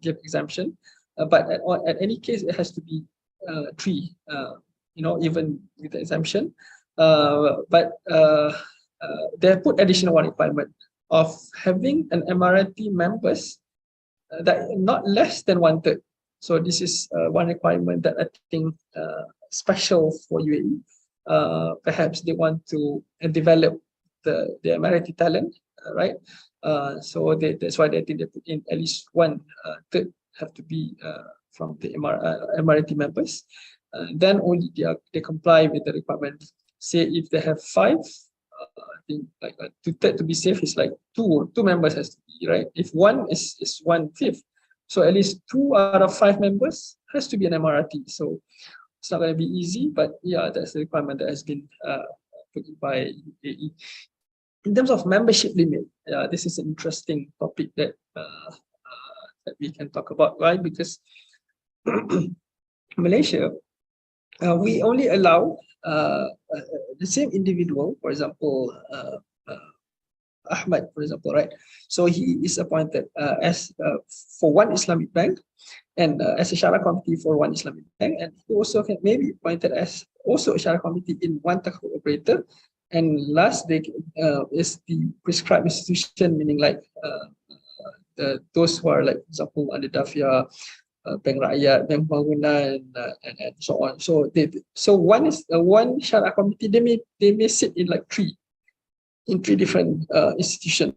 give exemption, but at any case, it has to be 3, even with the exemption. But they put additional one requirement of having an Emirati members that not less than 1/3. So this is one requirement that I think special for UAE. Perhaps they want to develop the Emirati talent, right? So that's why they think they put in at least 1/3 have to be from the Emirati members. Then only they comply with the requirement. Say if they have 5, I think like 2/3 to be safe is like 2 members has to be, right? If 1 is 1/5, so at least 2 out of 5 members has to be an Emirati. So it's not going to be easy, but yeah, that's the requirement that has been put in by UAE. In terms of membership limit, this is an interesting topic that we can talk about, right? Because Malaysia, we only allow the same individual, for example, Ahmad, for example, right? So he is appointed as for one Islamic bank, and as a Sharia committee for one Islamic bank, and he also can maybe appointed as also a Sharia committee in one takhul operator. And last, is the prescribed institution, meaning like those who are like, for example, under Dafia, Bank Rakyat, Bank Bangunan, and so on. So one is one Sharia committee. They may sit in like 3 different institutions.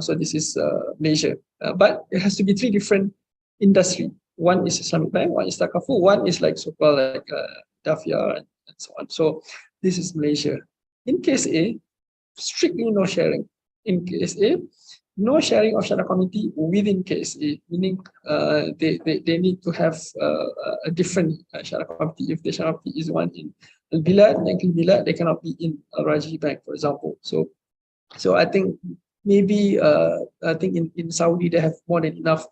So this is Malaysia, but it has to be 3 different industry. One is Islamic bank, one is Takaful, one is like so-called like Dafia and so on. So this is Malaysia. In case A, strictly no sharing. In case A, no sharing of Sharia committee within case A, meaning they need to have a different Sharia committee. If the Sharia committee is one in Al-Bilad, they cannot be in Al-Rajhi bank, for example. So I think maybe I think in Saudi they have more than enough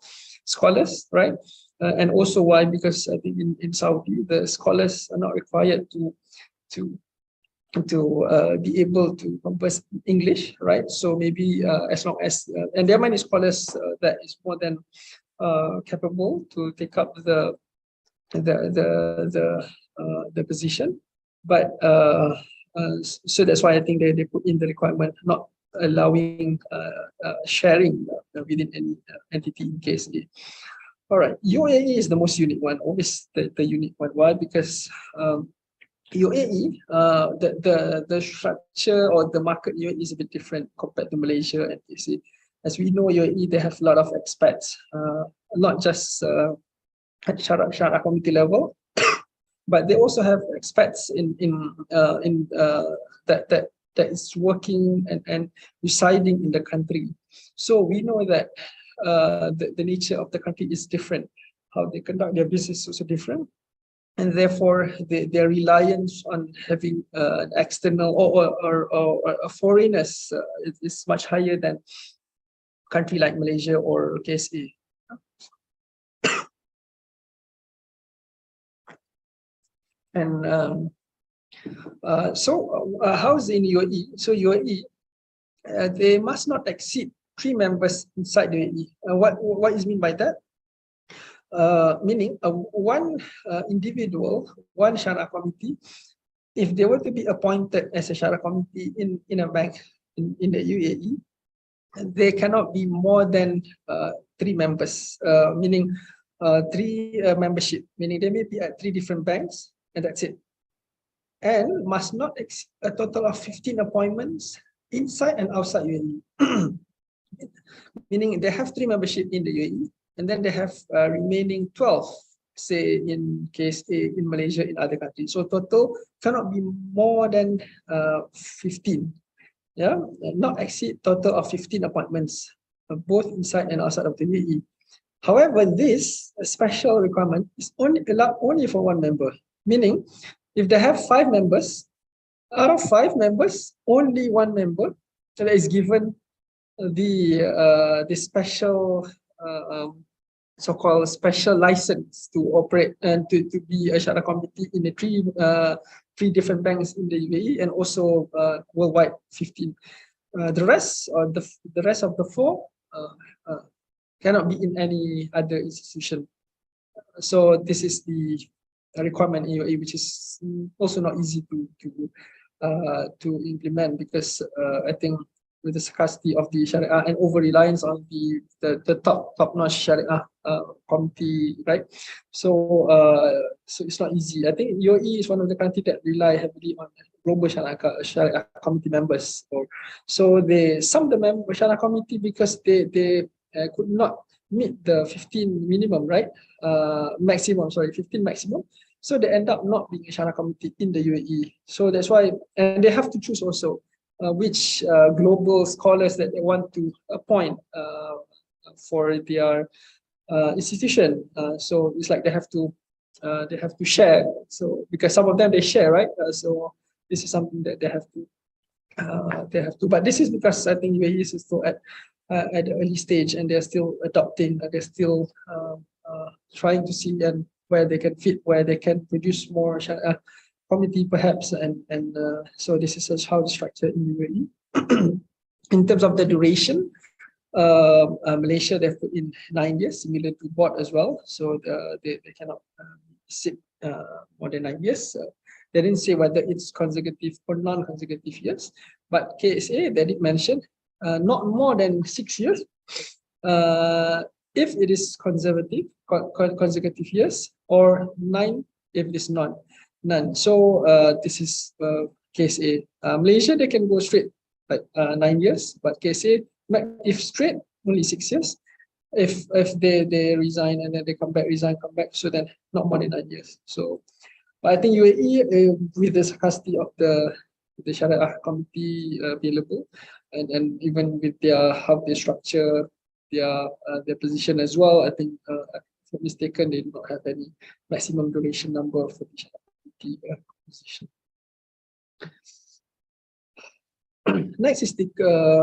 scholars, right? And also why? Because I think in Saudi the scholars are not required to be able to converse English, right? So maybe as long as and there are many scholars that is more than capable to take up the position, but so that's why I think they put in the requirement not allowing sharing within any entity in case A. All right, UAE is the most unique one, always the unique one. Why? Because UAE, the structure or the market UAE is a bit different compared to Malaysia and KC. As we know, UAE, they have a lot of expats, not just at Sharia committee level, but they also have expats that is working and residing in the country. So we know that the nature of the country is different. How they conduct their business is also different. And therefore, their reliance on having an external or foreigners is much higher than a country like Malaysia or KSA. And how's in UAE? So UAE, they must not exceed 3 members inside the UAE. What is mean by that? meaning one individual, one Sharia committee, if they were to be appointed as a Sharia committee in a bank in the UAE, they cannot be more than 3 members, meaning 3 membership, meaning they may be at 3 different banks, and that's it. And must not exceed a total of 15 appointments inside and outside UAE. Meaning they have 3 membership in the UAE, and then they have remaining 12, say in case A in Malaysia, in other countries. So total cannot be more than 15. Yeah, not exceed total of 15 appointments, both inside and outside of the UAE. However, this special requirement is only allowed only for 1 member, meaning if they have 5 members, out of 5 members, only 1 member that is given the special so-called special license to operate and to be a Sharia committee in the 3 different banks in the UAE, and also worldwide 15. The rest of the 4 cannot be in any other institution. So this is the requirement in UAE, which is also not easy to implement, because I think with the scarcity of the Sharia and over reliance on the top-notch Sharia committee, right? So it's not easy. I think UAE is one of the countries that rely heavily on global Sharia committee members. So some of the Sharia committee, because they could not meet the 15 minimum, right? 15 maximum. So they end up not being a Sharia committee in the UAE. So that's why, and they have to choose also which global scholars that they want to appoint for their institution. So it's like they have to share. So because some of them they share, right? So this is something that they have to. But this is because I think UAE is still at the early stage, and they're still adopting. They're still trying to see and where they can fit, where they can produce more Sharia committee perhaps, and so this is how the structure in UAE. In terms of the duration, Malaysia, they've put in 9 years, similar to board as well. So they cannot sit more than 9 years. They didn't say whether it's consecutive or non-consecutive years, but KSA, they did mention not more than 6 years. If it is consecutive years, or 9 if it is none. So this is case A. Malaysia, they can go straight like 9 years, but case A, if straight, only 6 years. If they resign and then they come back, so then not more than 9 years. So, but I think UAE with the scarcity of the Sharia committee available, and even with how they structure their position as well, I think if I'm mistaken, they do not have any maximum duration number for the Sharia committee position. Next is the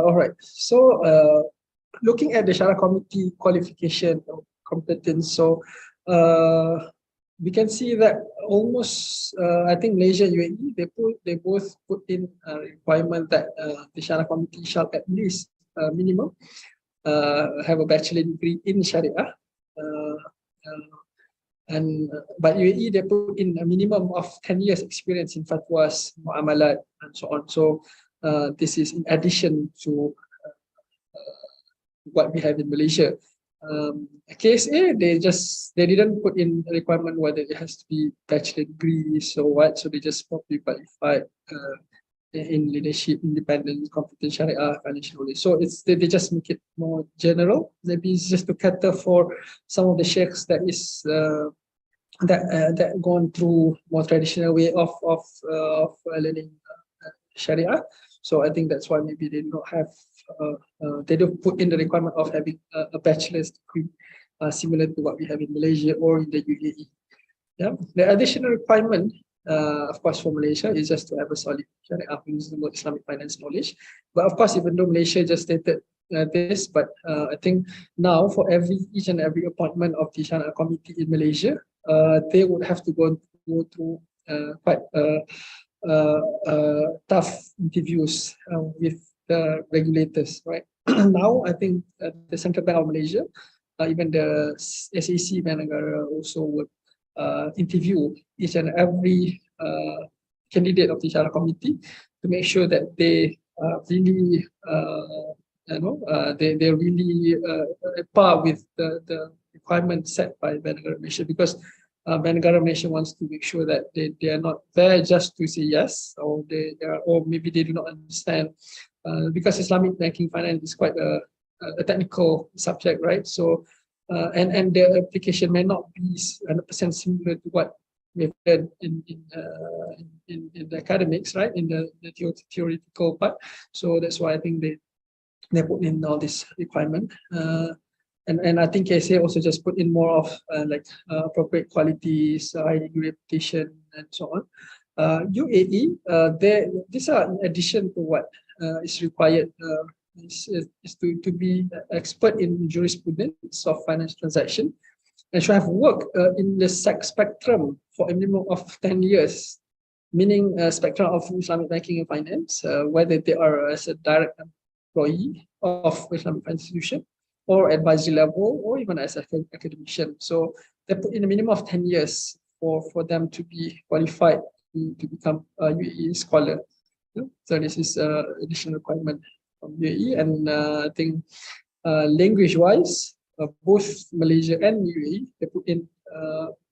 all right. So looking at the Sharia committee qualification or competence, so we can see that almost I think Malaysia and UAE, they both put in a requirement that the Sharia committee shall at least minimum have a bachelor degree in Sharia, but UAE, they put in a minimum of 10 years experience in fatwas, muamalat, and so on. So this is in addition to what we have in Malaysia. KSA, they didn't put in a requirement whether it has to be bachelor degree, so they just probably qualified in leadership, independence, competence, Sharia, financial knowledge. So they just make it more general. Maybe it's just to cater for some of the sheikhs that is that gone through more traditional way of learning Sharia. So I think that's why maybe they don't have they don't put in the requirement of having a bachelor's degree similar to what we have in Malaysia or in the UAE. Yeah, the additional requirement, of course, for Malaysia is just to have a solid Sharia, reasonable Islamic finance knowledge. But of course, even though Malaysia just stated this, but I think now for each and every appointment of the Sharia committee in Malaysia, they would have to go through quite tough interviews with the regulators, right? Now, I think the Central Bank of Malaysia even the SAC Bank Negara also would interview each and every candidate of the Shariah committee to make sure that they really, they're really at par with the requirements set by Bank Negara Malaysia, because Bank Negara Malaysia wants to make sure that they are not there just to say yes, or or maybe they do not understand, because Islamic banking finance is quite a technical subject, right? So and the application may not be 100% similar to what we've learned in the academics, right? In the theoretical part. So that's why I think they put in all this requirement. And I think KSA also just put in more of appropriate qualities, high degree reputation, and so on. UAE, these are in addition to what is required. Is to be expert in jurisprudence of financial transaction, and should have worked in the spectrum for a minimum of 10 years, meaning spectrum of Islamic banking and finance, whether they are as a direct employee of Islamic Financial Institution, or advisory level, or even as an academician. So they put in a minimum of 10 years for them to be qualified to become a UAE scholar. So this is additional requirement from UAE, and I think language-wise, both Malaysia and UAE, they put in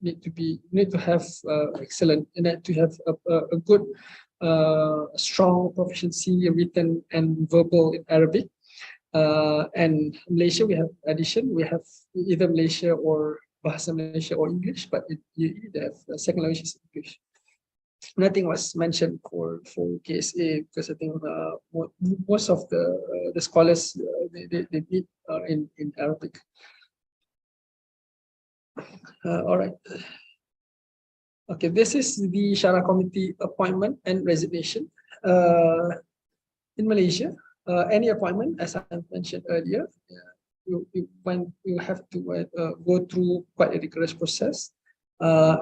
need to have excellent, and to have a good, strong proficiency written and verbal in Arabic. And Malaysia, we have addition. We have either Malaysia or Bahasa Malaysia or English, but in UAE they have second language is English. Nothing was mentioned for KSA, because I think most of the scholars they meet in Arabic. All right. Okay, this is the Shariah committee appointment and resignation. In Malaysia, any appointment, as I mentioned earlier, you have to go through quite a rigorous process,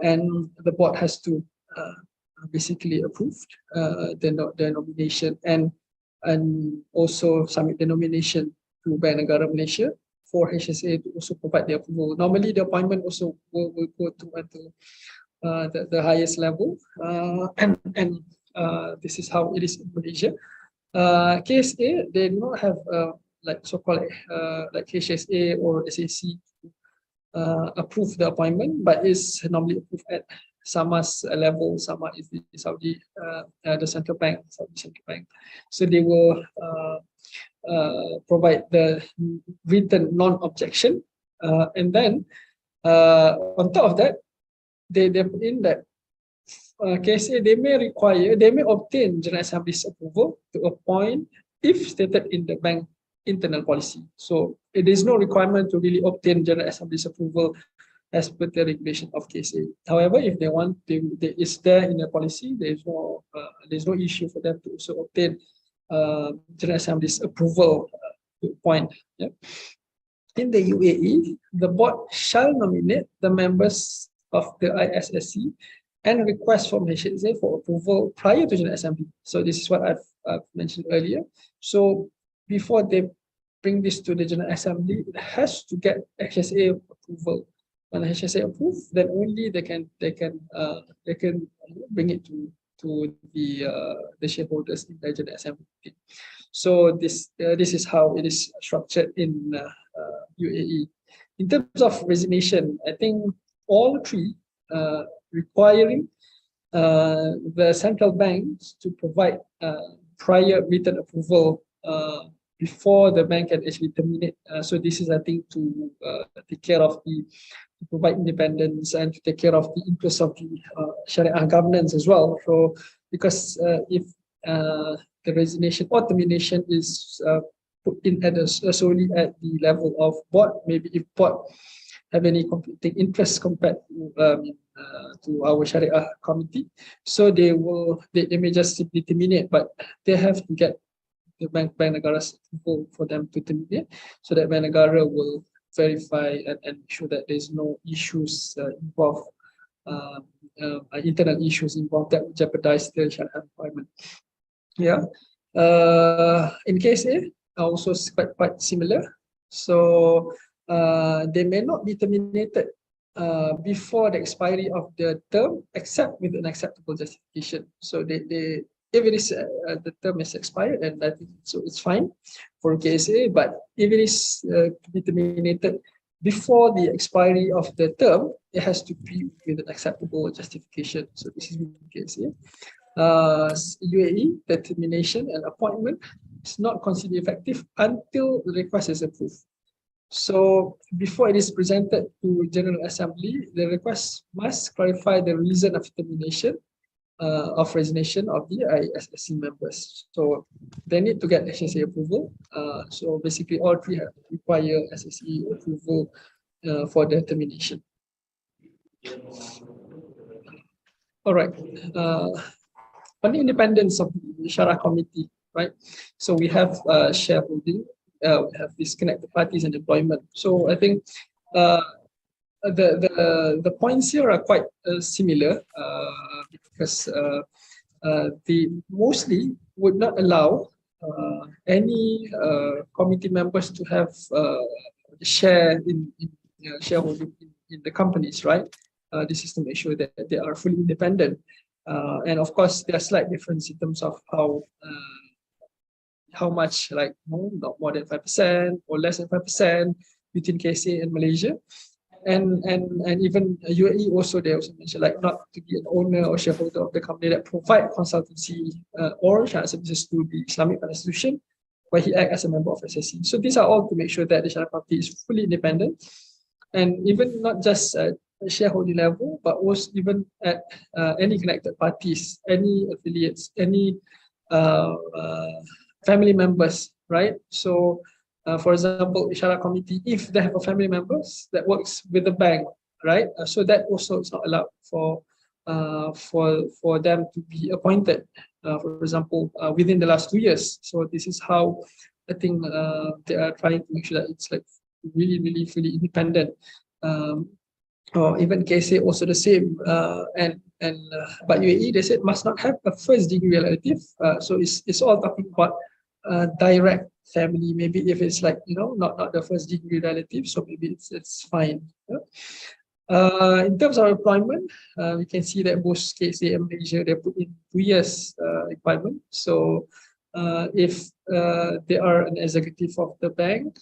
and the board has to basically approved the nomination, and also submit the nomination to Bank Negara Malaysia for HSA to also provide the approval. Normally, the appointment also will go to the highest level, and this is how it is in Malaysia. KSA, they do not have like so-called like HSA or SAC approve the appointment, but it's normally approved at SAMA's level. SAMA is the Saudi, the central bank, Saudi central bank. So they will provide the written non-objection, and then on top of that, they put in that KSA, they may obtain General Assembly's approval to appoint if stated in the bank internal policy. So it is no requirement to really obtain General Assembly's approval as per the regulation of KSA. However, if they want, it's there in the policy. There's no issue for them to also obtain General Assembly's approval to appoint. Yeah. In the UAE, the board shall nominate the members of the ISSC and request from HSA for approval prior to General Assembly. So this is what I've mentioned earlier. So before they bring this to the General Assembly, it has to get HSA approval. When HSA approve, then only they can bring it to the shareholders in the General Assembly. So this is how it is structured in UAE. In terms of resignation, I think all three requiring the central banks to provide prior written approval before the bank can actually terminate. So this is, I think, to take care of to provide independence and to take care of the interests of the Sharia governance as well. So because if the resignation or termination is put in at solely at the level of board, maybe if board have any conflicting interests compared to our Sharia committee, so they may just simply terminate, but they have to get the Bank Negara's approval for them to terminate, so that Bank Negara will verify and ensure that there's no issues involved, internal issues involved that would jeopardize the Sharia requirement. Yeah. In case A, also quite similar. So they may not be terminated before the expiry of the term, except with an acceptable justification. So if it is the term is expired, and I think so it's fine for KSA. But if it is to be terminated before the expiry of the term, it has to be with an acceptable justification. So this is with KSA. UAE, the termination and appointment is not considered effective until the request is approved. So before it is presented to General Assembly, the request must clarify the reason of termination of resignation of the ISSC members. So they need to get SSA approval. So basically all three require SSE approval for the termination. All right. On the independence of the Shariah committee, right? So we have shareholding, we have these connected parties and employment. So I think the points here are quite similar because they mostly would not allow any committee members to have share in shareholding in the companies, right? This is to make sure that they are fully independent. And of course, there are slight differences in terms of how much, like not more than 5% or less than 5% between KSA and Malaysia. And even UAE also, they also mentioned like not to be an owner or shareholder of the company that provide consultancy or Sharia services to the Islamic Financial Institution, where he acts as a member of SSE. So these are all to make sure that the Sharia party is fully independent, and even not just at shareholding level, but also even at any connected parties, any affiliates, any family members, right? So for example, Sharia committee, if they have a family members that works with the bank, right? So that also is not allowed for them to be appointed, for example, within the last 2 years. So this is how I think they are trying to make sure that it's like really, really fully independent. Or even KSA also the same, but UAE, they said must not have a first degree relative. So it's all talking about direct family. Maybe if it's like not the first degree relative, so maybe it's fine. In terms of employment, we can see that both KSA and Malaysia, they put in 2 years requirement. So if they are an executive of the bank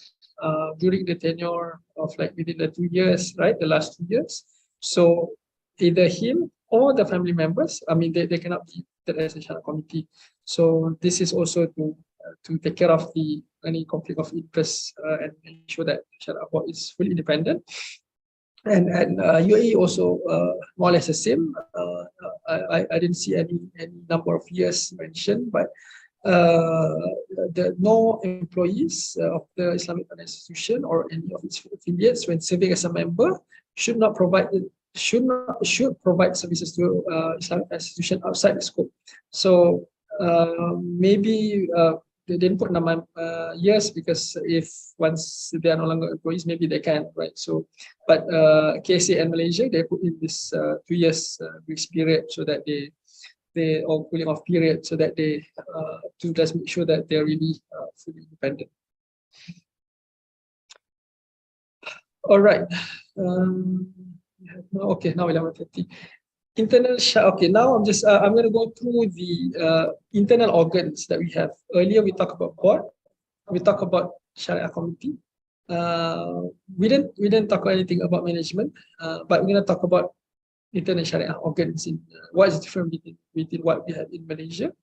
during the tenure of like within the 2 years, right, the last 2 years, so either him or the family members, I mean, they cannot be the as a Sharia committee. So this is also to take care of any conflict of interest and ensure that Sharia board is fully independent. And UAE also more or less the same. I didn't see any number of years mentioned, but no employees of the Islamic Financial Institution or any of its affiliates, when serving as a member, should provide services to Islamic Financial Institution outside the scope. So maybe they didn't put number years, because if once they are no longer employees, maybe they can, right? So, but KSA and Malaysia, they put in this 2 years grace period, so that they or cooling off period, so that they to just make sure that they're really fully independent. All right. Okay, now 11:30. Internal okay, now I'm going to go through the internal organs that we have. Earlier we talked about board, we talked about Sharia committee. We didn't talk anything about management, but we're going to talk about internal Sharia organs. What is different between what we have in Malaysia,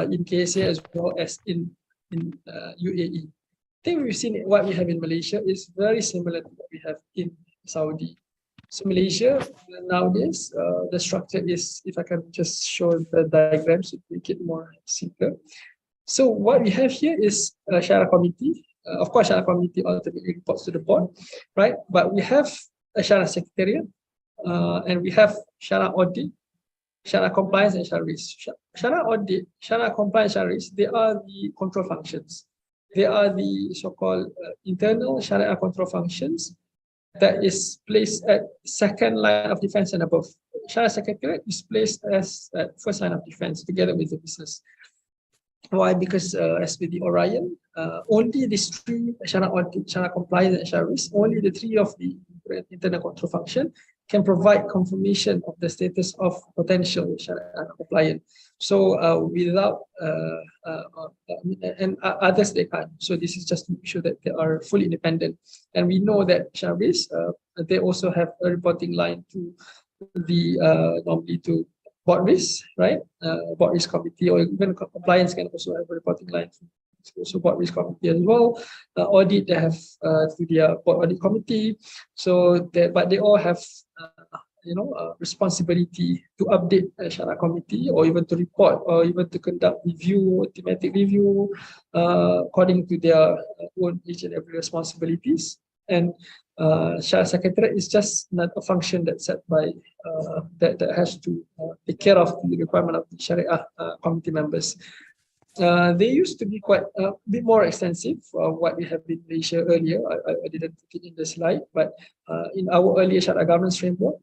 in KSA, as well as in UAE. I think we've seen what we have in Malaysia is very similar to what we have in Saudi. So Malaysia nowadays, the structure is, if I can just show the diagrams to make it more simpler. So what we have here is a Sharia committee. Of course, Sharia committee ultimately reports to the board, right? But we have a Sharia secretariat, and we have Sharia audit, Sharia compliance, and Sharia risk. Sharia audit, Sharia compliance, Sharia risk, they are the control functions. They are the so-called internal Sharia control functions that is placed at second line of defense and above. Sharia secretariat is placed as at first line of defense together with the business. Why? Because as with the Orion, only these three, Sharia audit, Sharia compliance, and Sharia risk, only the three of the internal control function can provide confirmation of the status of potential Sharia compliant. So without and others they can't. So this is just to make sure that they are fully independent. And we know that Sharia risk, they also have a reporting line to the normally to board risk, right? Board risk committee, or even compliance can also have a reporting line to also board risk committee as well. Audit, they have to their board audit committee. So but they all have responsibility to update a Sharia committee, or even to report, or even to conduct review, thematic review, according to their own each and every responsibilities. And Sharia Secretariat is not a function that's set by that has to take care of the requirement of the Sharia committee members. They used to be quite a bit more extensive what we have in Malaysia earlier. I didn't put it in the slide, but in our earlier Sharia governance framework,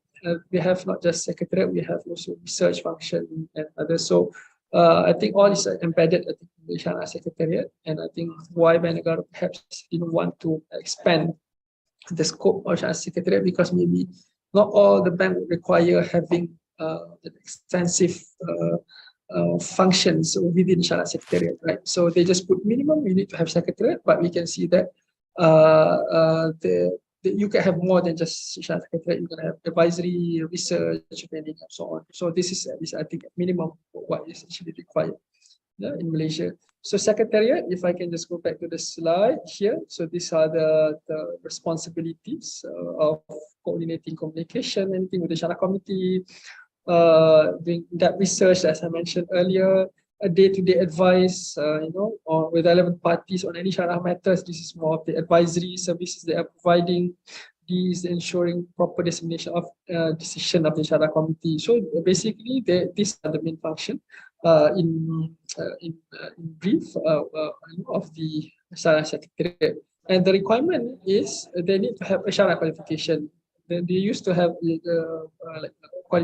we have not just secretariat, we have also research function and others. So I think all is embedded in the Sharia Secretariat, and I think why Bank Negara perhaps didn't want to expand the scope of Sharia Secretariat, because maybe not all the bank would require having extensive functions within Sharia Secretariat, right? So they just put minimum, you need to have Secretariat, but we can see that you can have more than just Sharia Secretariat. You can have advisory, research, training, and so on. So this is I think minimum what is actually required in Malaysia. So Secretariat, if I can just go back to the slide here. So these are the responsibilities of coordinating communication, anything with the Sharia Committee, doing that research, as I mentioned earlier, a day-to-day advice, or with relevant parties on any Sharia matters. This is more of the advisory services they are providing. These ensuring proper dissemination of decision of the Sharia Committee. So basically, these are the main function in brief of the Sharia Secretariat. And the requirement is they need to have a Sharia qualification. They used to have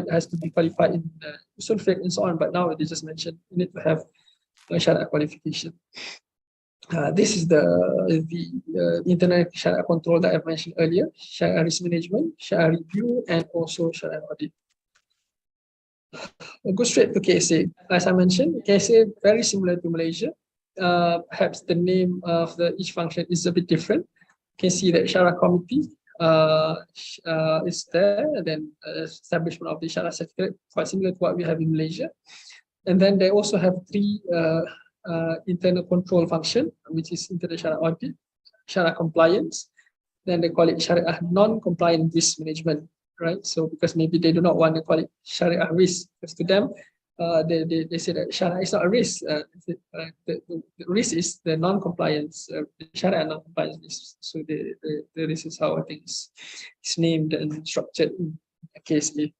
has to be qualified in usul fiqh and so on, but now they just mentioned you need to have a Sharia qualification. This is the internal Sharia control that I've mentioned earlier: Sharia risk management, Sharia review, and also Sharia audit. I'll go straight to KSA. As I mentioned, KSA very similar to Malaysia. Perhaps the name of each function is a bit different. You can see that Sharia committee is there, and then establishment of the Sharia Secretariat, quite similar to what we have in Malaysia. And then they also have three internal control function, which is internal Sharia audit, Sharia compliance, then they call it Sharia non-compliant risk management, right? So because maybe they do not want to call it Sharia risk, because to them, they say that Sharia is not a risk. The risk is the non-compliance, Sharia non-compliance risk. So the risk is how I think it's named and structured in case A.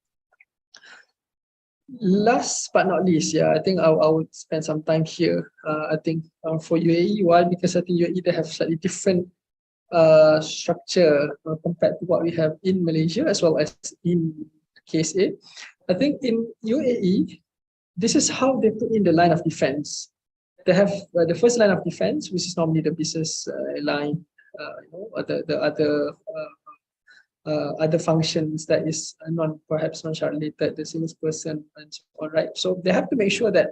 Last but not least, I think I would spend some time here. I think for UAE, why? Because I think UAE, they have slightly different structure compared to what we have in Malaysia as well as in case A. I think in UAE, this is how they put in the line of defense. They have the first line of defense, which is normally the business line, other functions that is perhaps non-Sharia related, the salesperson and so on, right? So they have to make sure that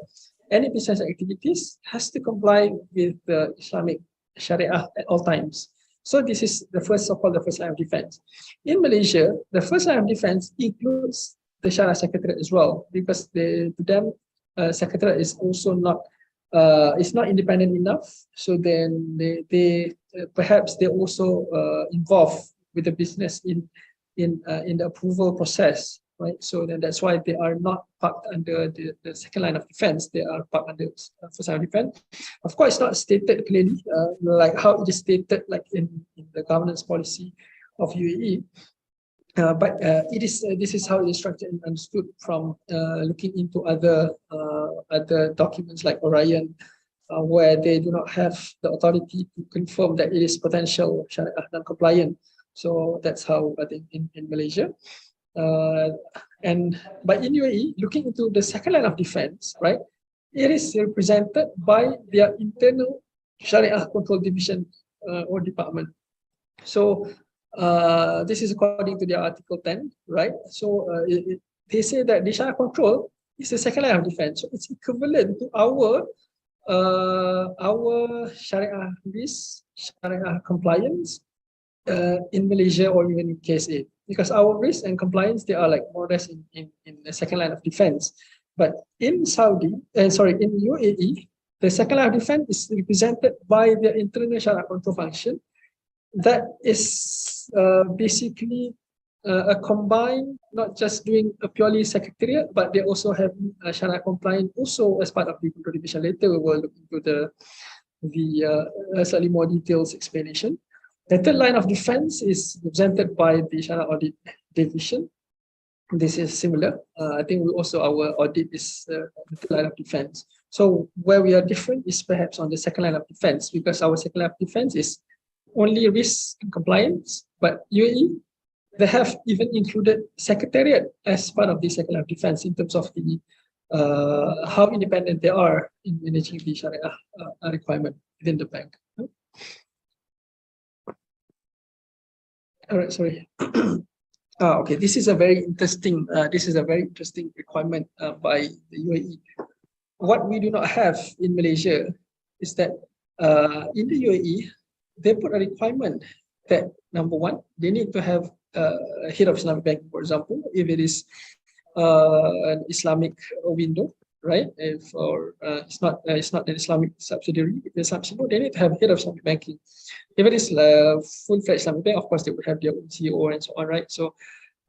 any business activities has to comply with the Islamic Sharia at all times. So this is the first, so-called the first line of defense. In Malaysia, the first line of defense includes the Sharia Secretariat as well, because to them, Secretariat is also not it's not independent enough. So then they perhaps they also involved with the business in the approval process, right? So then that's why they are not parked under the second line of defense. They are parked under first line of defense. Of course, it's not stated clearly like how it is stated like in the governance policy of UAE. But this is how it is structured and understood from looking into other documents like Orion, where they do not have the authority to confirm that it is potential Sharia non-compliant. So that's how I think in Malaysia. But in UAE, looking into the second line of defense, right, it is represented by their internal Sharia Control Division or department. So this is according to the Article 10, right? So they say that the Sharia control is the second line of defense. So it's equivalent to our Sharia risk, Sharia compliance in Malaysia or even in KSA. Because our risk and compliance, they are like more or less in the second line of defense. But in in UAE, the second line of defense is represented by the internal Sharia control function. That is basically a combined, not just doing a purely secretariat, but they also have Sharia compliant also as part of the control division. Later we will look into the slightly more details explanation. The third line of defense is represented by the Sharia audit division. This is similar. I think our audit is the third line of defense. So where we are different is perhaps on the second line of defense, because our second line of defense is only risk and compliance, but UAE, they have even included secretariat as part of the second line of defense in terms of the how independent they are in managing the Sharia requirement within the bank. All right, sorry. Okay, this is a very interesting. Requirement by the UAE. What we do not have in Malaysia is that in the UAE, they put a requirement that number one, they need to have a head of Islamic bank, for example, if it is an Islamic window, right? If or it's not an Islamic subsidiary, if it's Islamic, they need to have head of Islamic banking. If it is full-fledged Islamic bank, of course they would have their own CEO and so on, right? So,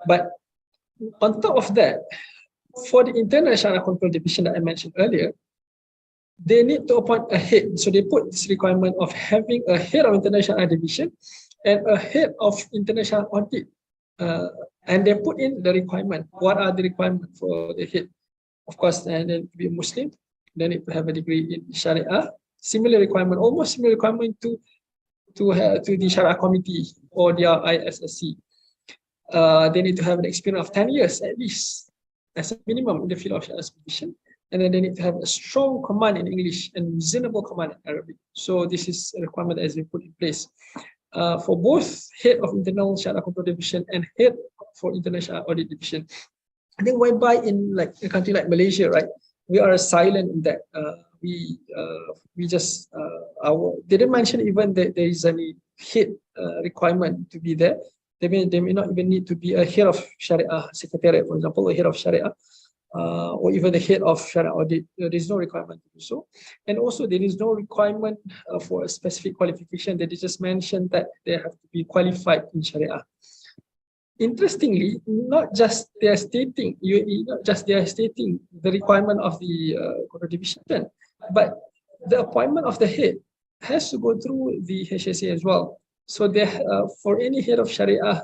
but on top of that, for the internal Sharia control division that I mentioned earlier, they need to appoint a head. So they put this requirement of having a head of international division and a head of international audit. And they put in the requirement. What are the requirements for the head? Of course, they need to be a Muslim. They need to have a degree in Sharia. Similar requirement, almost similar requirement to the Sharia committee or their ISSC. They need to have an experience of 10 years at least as a minimum in the field of Sharia supervision. And then they need to have a strong command in English and reasonable command in Arabic. So this is a requirement that has been put in place for both head of internal Sharia control division and head for international audit division. I think whereby in like a country like Malaysia, right, we are silent in that. We just they didn't mention even that there is any head requirement to be there. They may not even need to be a head of Sharia secretariat, for example, a head of Sharia. Or even the head of Sharia audit, there is no requirement to do so. And also there is no requirement for a specific qualification. They just mentioned that they have to be qualified in Sharia. Interestingly, not just they are stating the requirement of the control division, but the appointment of the head has to go through the HSA as well. So for any head of Sharia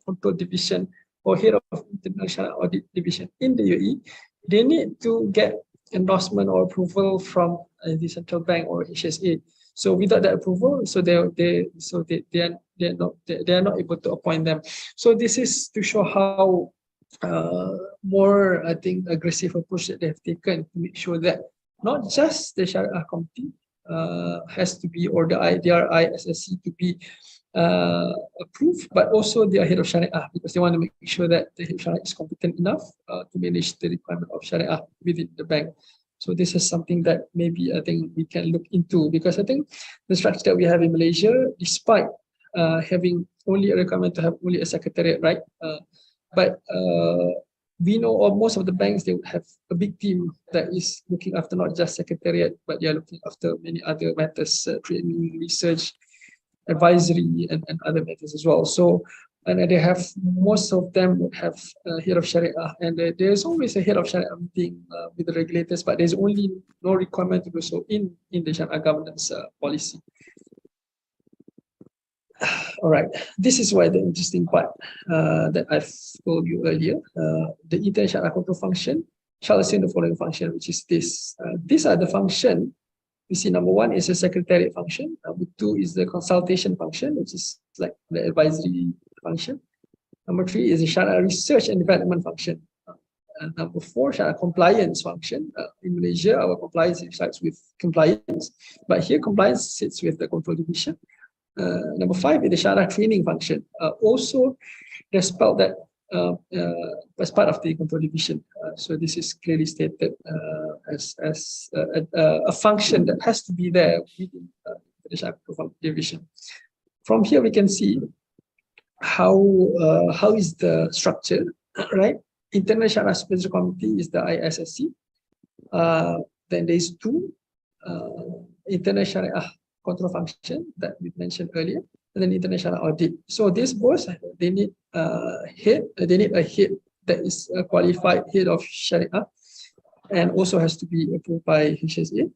control division or head of internal Sharia audit division in the UAE, they need to get endorsement or approval from the central bank or HSA. So without that approval, they are not able to appoint them. So this is to show how more, I think, aggressive approach that they have taken to make sure that not just the Sharia committee has to be, or the ISSC to be approved, but also the head of Sharia, because they want to make sure that the head of Sharia is competent enough to manage the requirement of Sharia within the bank. So this is something that maybe I think we can look into, because I think the structure that we have in Malaysia, despite having only a requirement to have only a secretariat, right? But we know most of the banks, they would have a big team that is looking after not just secretariat, but they are looking after many other matters, training, research, advisory, and other matters as well. So, and they have, most of them would have a head of Sharia, and there's always a head of Sharia meeting with the regulators, but there's only no requirement to do so in the Sharia governance policy. All right, this is why the interesting part that I've told you earlier, the internal Sharia control function shall assume the following function, which is this. These are the function. You see, number one is a secretariat function. Number two is the consultation function, which is like the advisory function. Number three is the Sharia research and development function. Number 4, Sharia compliance function. In Malaysia, our compliance resides with compliance, but here compliance sits with the control division. Number 5 is the Sharia training function. Also, they spelled that as part of the control division. So this is clearly stated as a function that has to be there within the Sharia control division. From here, we can see how is the structure, right? Internal Sharia Supervisory Committee is the ISSC. Then there's 2 Internal Sharia Control Function that we mentioned earlier, and then Internal Sharia Audit. So these both, they need a head that is a qualified head of Sharia, and also has to be approved by HSA.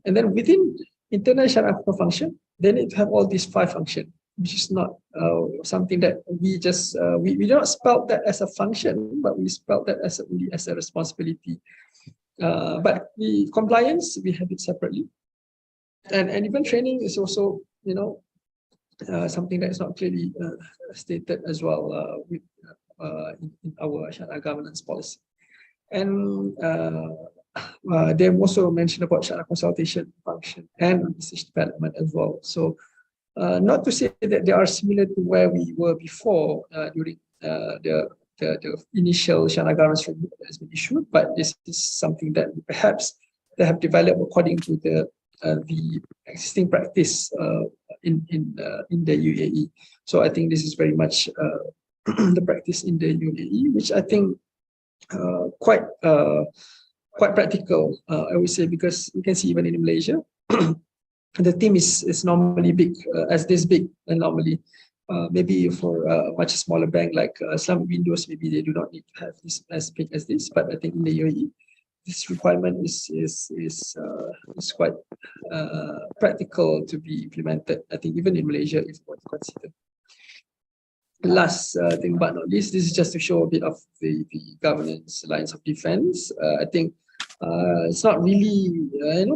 And then within Internal Sharia Control Function, they need to have all these 5 functions, which is not something that we just we do not spell that as a function, but we spell that as only as a responsibility. But the compliance, we have it separately, and even training is also, you know, something that is not clearly stated as well in our Sharia governance policy. And they also mentioned about Sharia consultation function and research development as well. So not to say that they are similar to where we were before during the initial Sharia governance review that has been issued, but this is something that perhaps they have developed according to the existing practice in the UAE. So I think this is very much the practice in the UAE, which I think quite practical, I would say, because you can see even in Malaysia, the team is normally big, as this big, and normally maybe for a much smaller bank like Islamic Windows, maybe they do not need to have this as big as this. But I think in the UAE, this requirement is quite practical to be implemented. I think even in Malaysia, if one consider. Last thing but not least, this is just to show a bit of the governance lines of defense. I think it's not really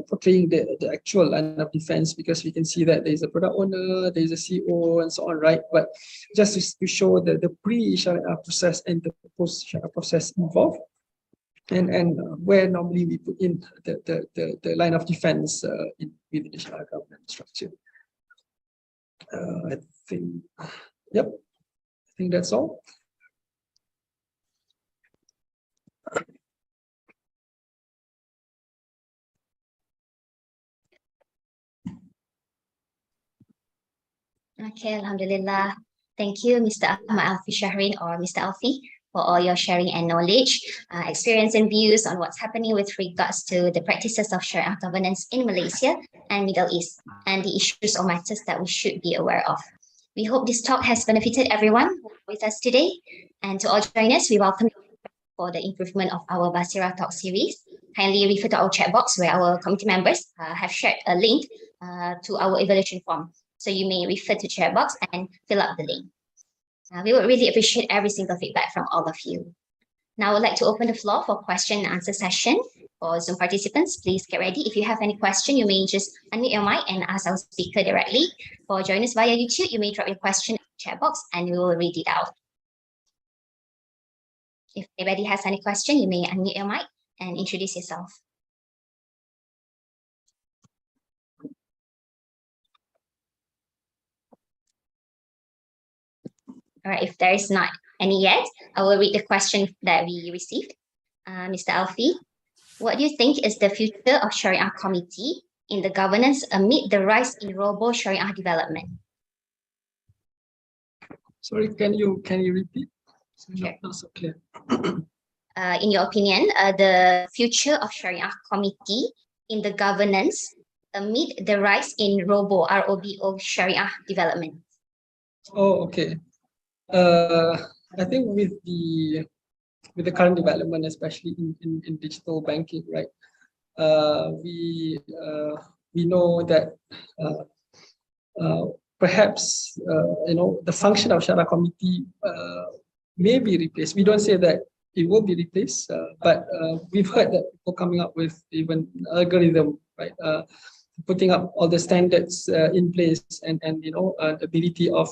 portraying the actual line of defense, because we can see that there is a product owner, there is a CEO, and so on, right? But just to show the pre-Sharia process and the post-Sharia process involved, and where normally we put in the line of defense within the Sharia governance structure. I think, yep, I think that's all. Okay, Alhamdulillah. Thank you, Mr. Ahmad Alfisyahrin, or Mr. Alfi, for all your sharing and knowledge, experience and views on what's happening with regards to the practices of Sharia governance in Malaysia and Middle East, and the issues or matters that we should be aware of. We hope this talk has benefited everyone with us today. And to all joiners, we welcome you for the improvement of our Baseerah talk series. Kindly refer to our chat box where our committee members have shared a link to our evaluation form. So you may refer to chat box and fill out the link. We would really appreciate every single feedback from all of you. Now I would like to open the floor for question and answer session. For Zoom participants, please get ready. If you have any question, you may just unmute your mic and ask our speaker directly. For joiners via YouTube, you may drop your question in the chat box and we will read it out. If anybody has any question, you may unmute your mic and introduce yourself. All right, if there is not any yet, I will read the question that we received. Mr. Alfi, what do you think is the future of Sharia committee in the governance amid the rise in robo-Sharia development? Sorry, can you repeat? Sure. Not so clear. In your opinion, the future of Sharia committee in the governance amid the rise in robo Sharia development? Oh, okay. I think with the current development, especially in digital banking, right? We know that perhaps the function of Sharia committee may be replaced. We don't say that it will be replaced, but we've heard that people coming up with even algorithm, right? Putting up all the standards in place, and the ability of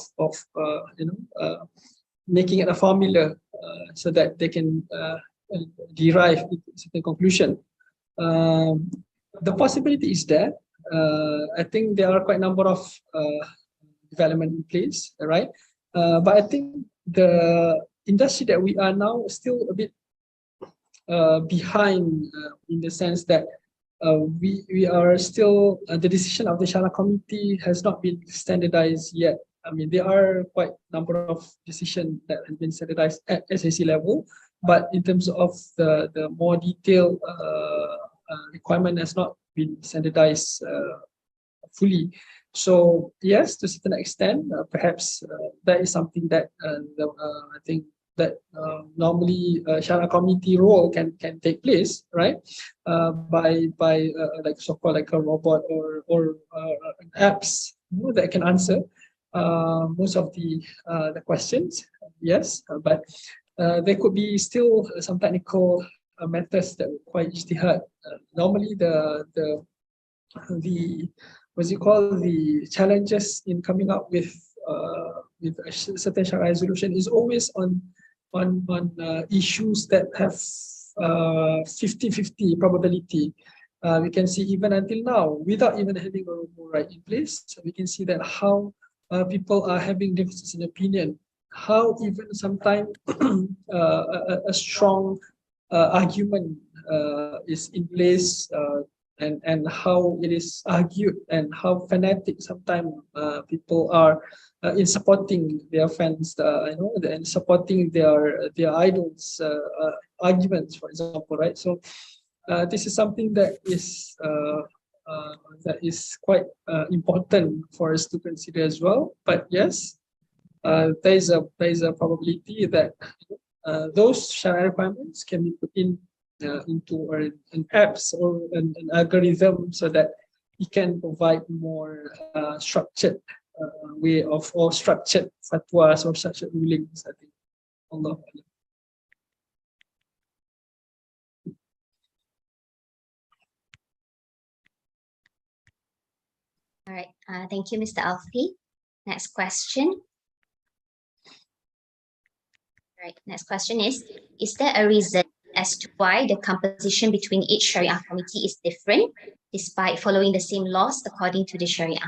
making it a formula so that they can derive a certain conclusion. The possibility is there. I think there are quite a number of development in place, right? But I think the industry that we are now is still a bit behind in the sense that we are still the decision of the Sharia committee has not been standardized yet. I mean, there are quite a number of decisions that have been standardized at SAC level, but in terms of the more detailed requirement has not been standardized fully. So yes, to a certain extent, perhaps that is something that I think that normally Sharia committee role can take place, right? By like so-called like a robot or an apps that can answer most of the questions. Yes, but there could be still some technical matters that require ijtihad. Normally the what's it called, the challenges in coming up with a certain Sharia resolution is always on issues that have 50-50 probability. We can see even until now, without even having a rule right in place, so we can see that how people are having differences in opinion, how even sometimes a strong argument is in place, and how it is argued, and how fanatic sometimes people are in supporting their fans, and supporting their idols' arguments, for example, right? So this is something that is quite important for us to consider as well. But yes, there is a probability that those Sharia requirements can be put into an apps or an algorithm so that it can provide more structured way of, or structured fatwas or structured rulings, I think. Allah. All right, thank you, Mr. Alfi. Next question. All right, next question is there a reason as to why the composition between each Sharia committee is different despite following the same laws according to the Sharia?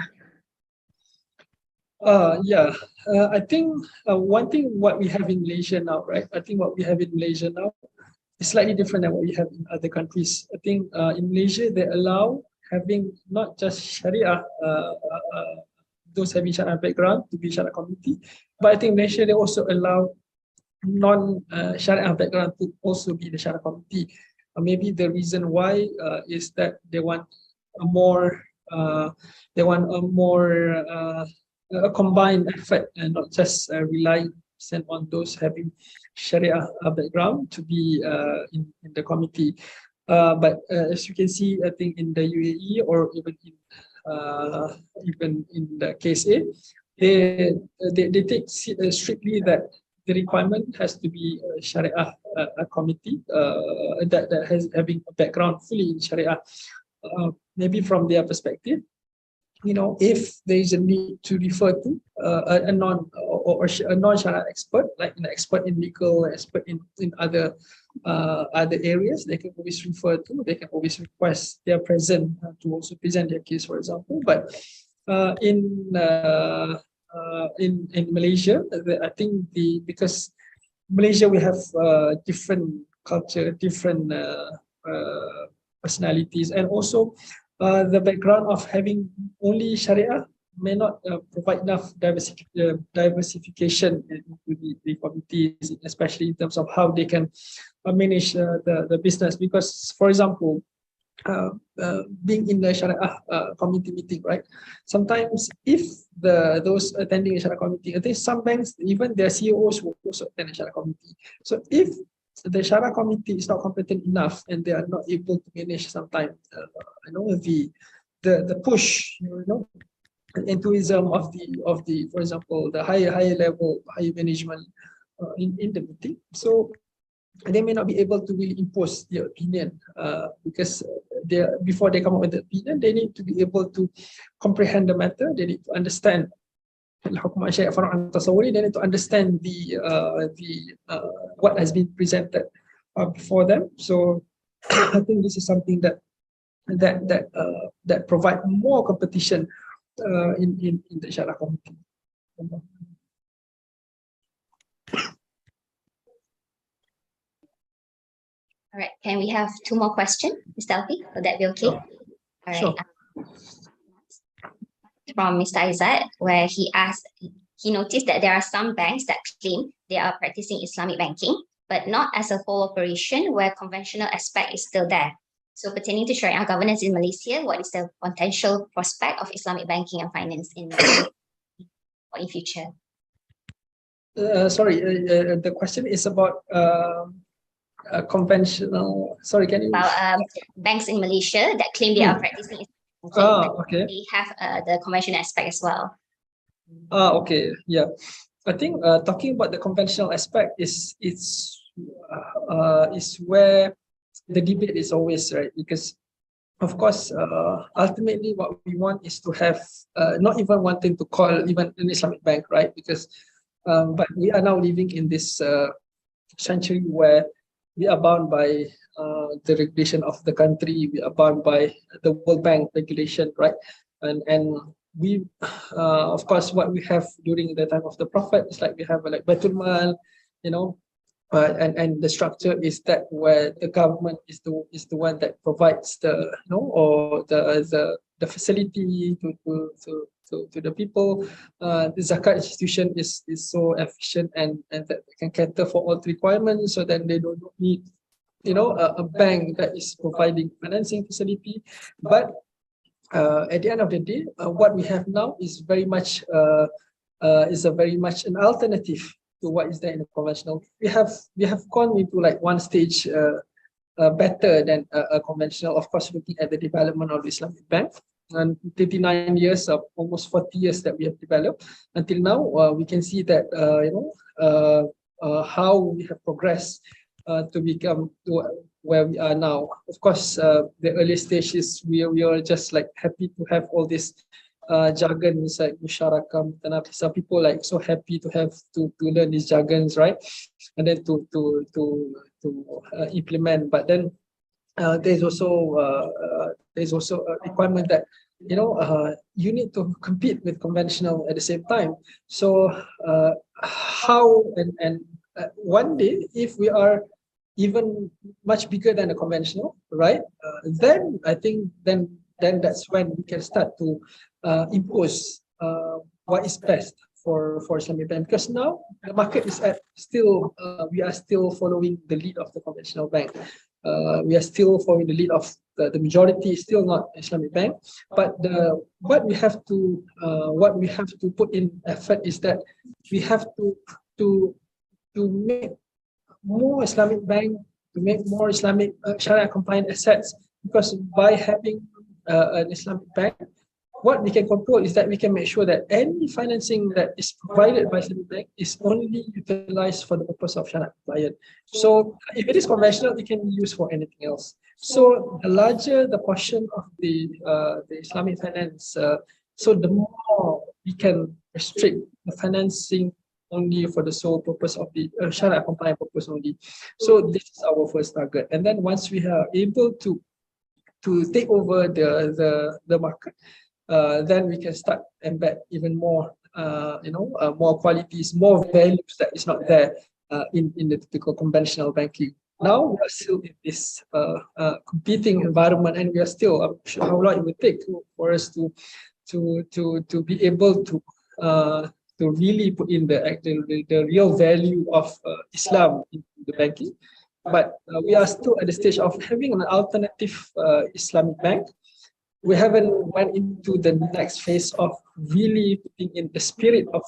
I think one thing what we have in Malaysia now, right? I think what we have in Malaysia now is slightly different than what we have in other countries. I think in Malaysia they allow having not just Sharia, those having Sharia background to be Sharia committee, but I think Malaysia they also allow non-Sharia background to also be the Sharia committee. Maybe the reason why is that they want a more a combined effort and not just relying on those having Sharia background to be in the committee. But as you can see, I think in the UAE or even in the KSA, they take strictly that the requirement has to be a Sharia committee that has having a background fully in Sharia. Maybe from their perspective, if there is a need to refer to a non-Sharia expert, like an expert in legal, expert in other areas, they can always refer to. They can always request their present to also present their case, for example. But in Malaysia, I think because Malaysia we have different culture, different personalities, and also the background of having only Sharia may not provide enough diversification into the committees, especially in terms of how they can manage the business. Because, for example, being in the Sharia committee meeting, right? Sometimes if those attending a Sharia committee, I think some banks, even their CEOs will also attend a Sharia committee. So if the Sharia committee is not competent enough and they are not able to manage sometimes, the push, enthusiasm of the, for example, the higher level, higher management in the meeting. So they may not be able to really impose their opinion because before they come up with the opinion, they need to be able to comprehend the matter. They need to understand they need to understand what has been presented before them. So I think this is something that provide more competition in the Sharia community. All right, can we have 2 more questions, Mr. Alfi? Would that be okay? Sure. All right. Sure. From Mr. Aizat, where he noticed that there are some banks that claim they are practicing Islamic banking, but not as a whole operation where conventional aspect is still there. So pertaining to Sharia governance in Malaysia, what is the potential prospect of Islamic banking and finance in future? Sorry, the question is about conventional. Sorry, can you? About banks in Malaysia that claim they are practicing Islamic banking, but Okay. they have the conventional aspect as well. Okay, yeah. I think talking about the conventional aspect is where the debate is always, right, because of course ultimately what we want is to have not even wanting to call even an Islamic bank, right, because but we are now living in this century where we are bound by the regulation of the country, we are bound by the World Bank regulation, right, and we of course what we have during the time of the Prophet is like we have like Baitul Mal, you know, and the structure is that where the government is the one that provides the, you know, or the facility to the people. The zakat institution is so efficient and that can cater for all the requirements, so then they don't need, you know, a bank that is providing financing facility. But at the end of the day, what we have now is very much very much an alternative to what is there in the conventional. We have gone into like one stage better than a conventional. Of course, looking at the development of the Islamic Bank, and 39 years of almost 40 years that we have developed until now, we can see that how we have progressed to become to where we are now. Of course, the early stages we are just like happy to have all this jargons like musyarakah, mutanafis. Some people like so happy to have to learn these jargons, right, and then to implement. But then there's also a requirement that, you know, you need to compete with conventional at the same time. So how and one day, if we are even much bigger than a conventional, right, then I think then that's when we can start to impose what is best for Islamic bank, because now the market is at still we are still following the lead of the conventional bank. We are still following the lead of the majority is still not Islamic bank, but what we have to put in effort is that we have to make more Islamic bank, to make more Islamic Sharia compliant assets, because by having an Islamic bank, what we can control is that we can make sure that any financing that is provided by Islamic bank is only utilized for the purpose of Sharia compliant. So if it is conventional, it can be used for anything else. So the larger the portion of the Islamic finance, so the more we can restrict the financing only for the sole purpose of the Sharia compliant purpose only. So this is our first target. And then once we are able to take over the market, then we can start embed even more, more qualities, more values that is not there in the typical conventional banking. Now we are still in this competing environment, and we are still, I'm sure how long it will take for us to be able to really put in the real value of Islam into the banking. But we are still at the stage of having an alternative Islamic bank. We haven't went into the next phase of really putting in the spirit of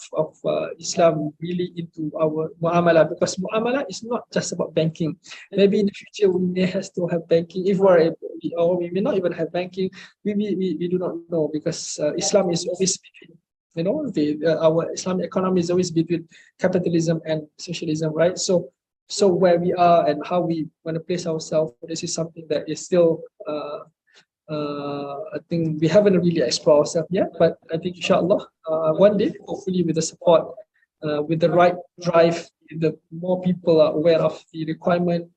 Islam really into our muamalah, because muamalah is not just about banking. Maybe in the future we may have to have banking if we're able, or we may not even have banking. We do not know, because Islam is always between, our Islamic economy is always between capitalism and socialism, right? So where we are and how we want to place ourselves, this is something that is still I think we haven't really explored ourselves yet, but I think inshallah one day, hopefully with the support, with the right drive, the more people are aware of the requirement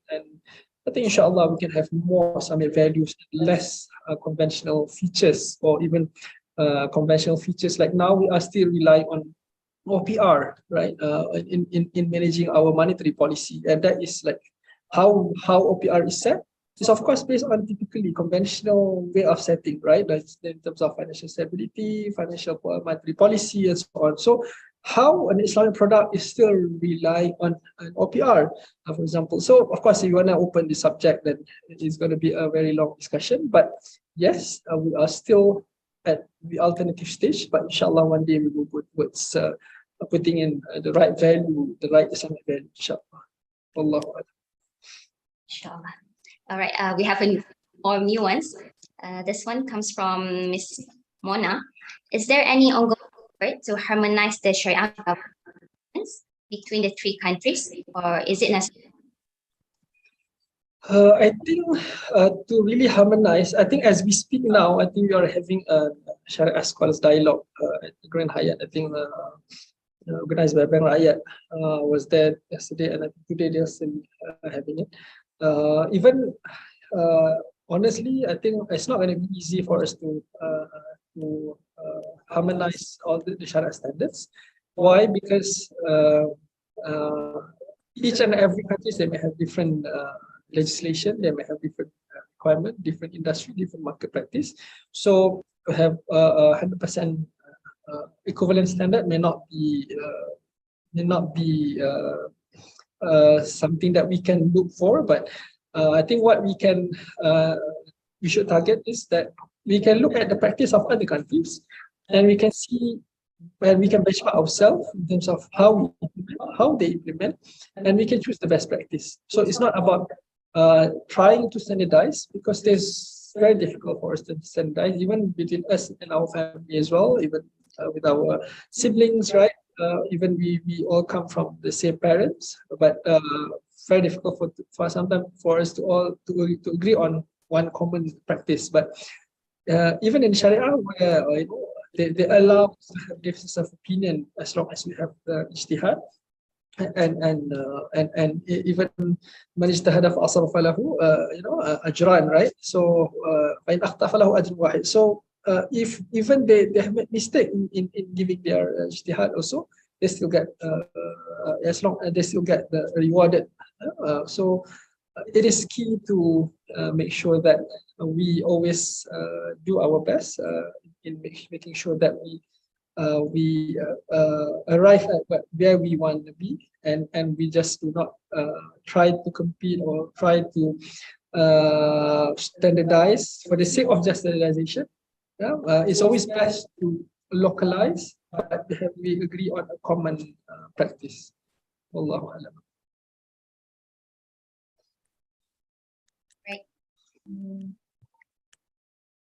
I think inshallah we can have more Islamic values, less conventional features, or even conventional features. Like now we are still relying on OPR, right? In managing our monetary policy, and that is like how OPR is set. It's of course based on typically conventional way of setting, right? That's in terms of financial stability, financial monetary policy, and so on. So how an Islamic product is still relying on an OPR, for example. So of course, if you want to open the subject, then it's going to be a very long discussion. But yes, we are still at the alternative stage. But inshallah, one day we will put what's putting in the right value, the right Islamic value. Inshallah. Allahu Akbar. Inshallah. All right, we have more new ones. This one comes from Miss Mona. Is there any ongoing effort to harmonize the Sharia governance between the three countries, or is it necessary? I think to really harmonize, I think as we speak now, I think we are having a Sharia Scholars Dialogue at the Grand Hyatt. I think organized by Bank Rakyat was there yesterday, and I think today they're still having it. Even honestly, I think it's not going to be easy for us to harmonize all the Sharia standards. Why? Because each and every country, they may have different legislation, they may have different requirement, different industry, different market practice. So to have 100% equivalent standard may not be something that we can look for, but I think what we should target is that we can look at the practice of other countries, and we can see where we can benchmark ourselves in terms of how they implement, and we can choose the best practice. So it's not about trying to standardize, because it's very difficult for us to standardize, even between us and our family as well, even with our siblings, right? Even we all come from the same parents, but very difficult for sometimes for us to all to agree on one common practice. But even in Sharia, where they allow us to have differences of opinion as long as we have the ijtihad, and even man ijtahada fa asaba falahu ajran, right? So fa in akhta falahu ajrun wahid. So if even they have made mistake in giving their ijtihad also, they still get as long as they still get rewarded. So it is key to make sure that we always do our best in making sure that we arrive at where we want to be, and we just do not try to compete or try to standardize for the sake of just standardization. It's always best to localize, but we agree on a common practice. Wallahu a'lam. Right.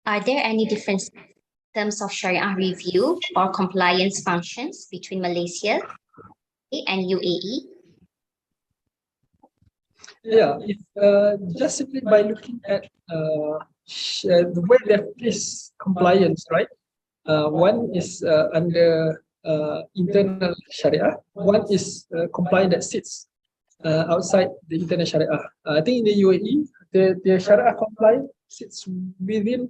Are there any differences in terms of Sharia review or compliance functions between Malaysia and UAE? Yeah, if just simply by looking at the way they place compliance, right? One is under internal Sharia. One is compliance that sits outside the internal Sharia. I think in the UAE, the Sharia compliance sits within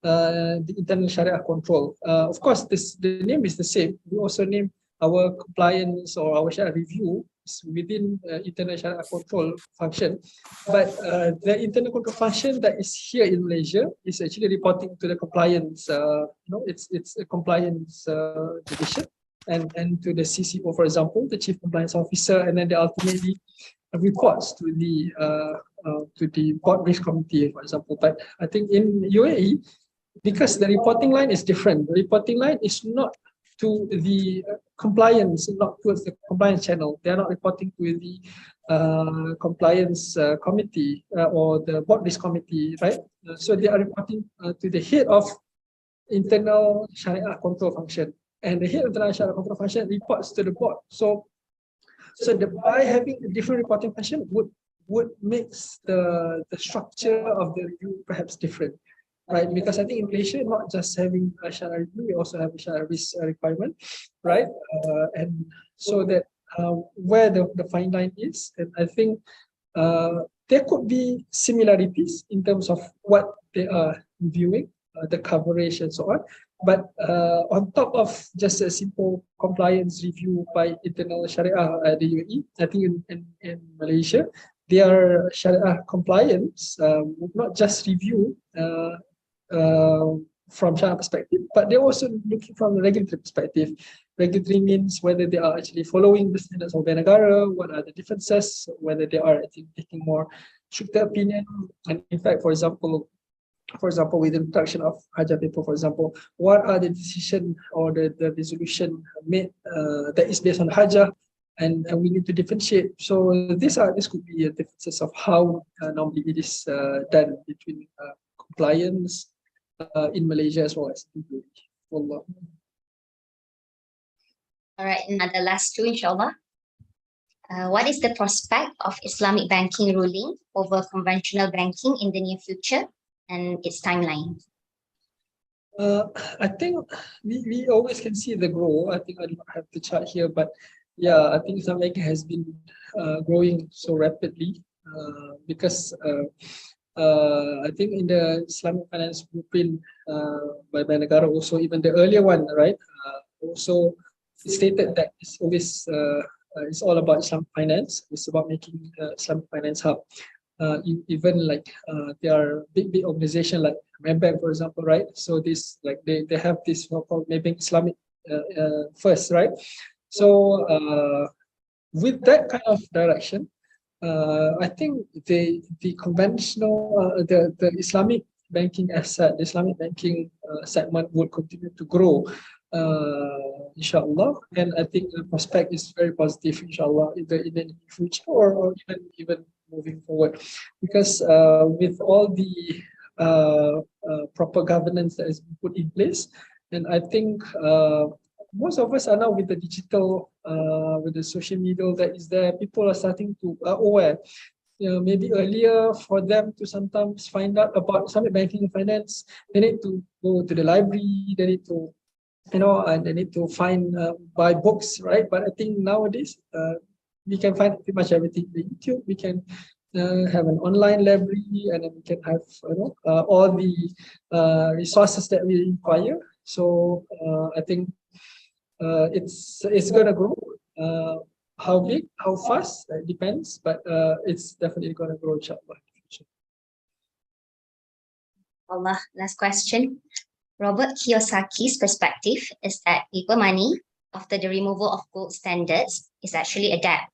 the internal Sharia control. Of course, the name is the same. We also name our compliance or our Sharia review within internal Sharia control function, but the internal control function that is here in Malaysia is actually reporting to the compliance. It's a compliance division, and to the CCO, for example, the Chief Compliance Officer, and then they ultimately reports to the board risk committee, for example. But I think in UAE, because the reporting line is different, the reporting line is not to the compliance, not towards the compliance channel. They are not reporting to the compliance committee or the board risk committee, right? So they are reporting to the head of internal Sharia control function, and the head of the Sharia control function reports to the board. So by having a different reporting function would makes the structure of the review perhaps different. Right, because I think in Malaysia, not just having a Sharia review, we also have a Sharia risk requirement, right? And so that where the fine line is, and I think there could be similarities in terms of what they are reviewing, the coverage and so on. But on top of just a simple compliance review by internal Shariah at the UAE, I think in Malaysia, their Shariah compliance would not just review from Shariah perspective, but they're also looking from the regulatory perspective. Regulatory means whether they are actually following the standards of the negara, what are the differences, whether they are actually taking more stricter opinion. And in fact, for example, with the introduction of Hajjah paper, for example, what are the decision or the resolution made that is based on Hajjah, and we need to differentiate. So this could be differences of how normally it is done between compliance in Malaysia as well as in UAE. Wallah. All right, another last two, inshallah. What is the prospect of Islamic banking ruling over conventional banking in the near future and its timeline? I think we always can see the growth. I think I don't have the chart here, but yeah, I think Islamic banking has been growing so rapidly because I think in the Islamic finance blueprint by Negara, also even the earlier one, right? Also stated that it's always it's all about Islamic finance. It's about making Islamic finance hub. Even like there are big organization like Maybank, for example, right? So this like they have this called Maybank Islamic first, right? So with that kind of direction, I think the conventional the Islamic banking asset, the Islamic banking segment will continue to grow, inshallah. And I think the prospect is very positive, inshallah, in the future or even moving forward, because with all the proper governance that has been put in place, and I think most of us are now with the digital, with the social media that is there, people are starting to aware. Maybe earlier for them to sometimes find out about Islamic banking and finance, they need to go to the library, they need to, and they need to find, buy books, right? But I think nowadays, we can find pretty much everything on YouTube. We can have an online library, and then we can have all the resources that we require. So I think it's gonna grow. How big, how fast, it depends, but it's definitely gonna grow, inshallah. Allah, last question. Robert Kiyosaki's perspective is that paper money, after the removal of gold standards, is actually a debt.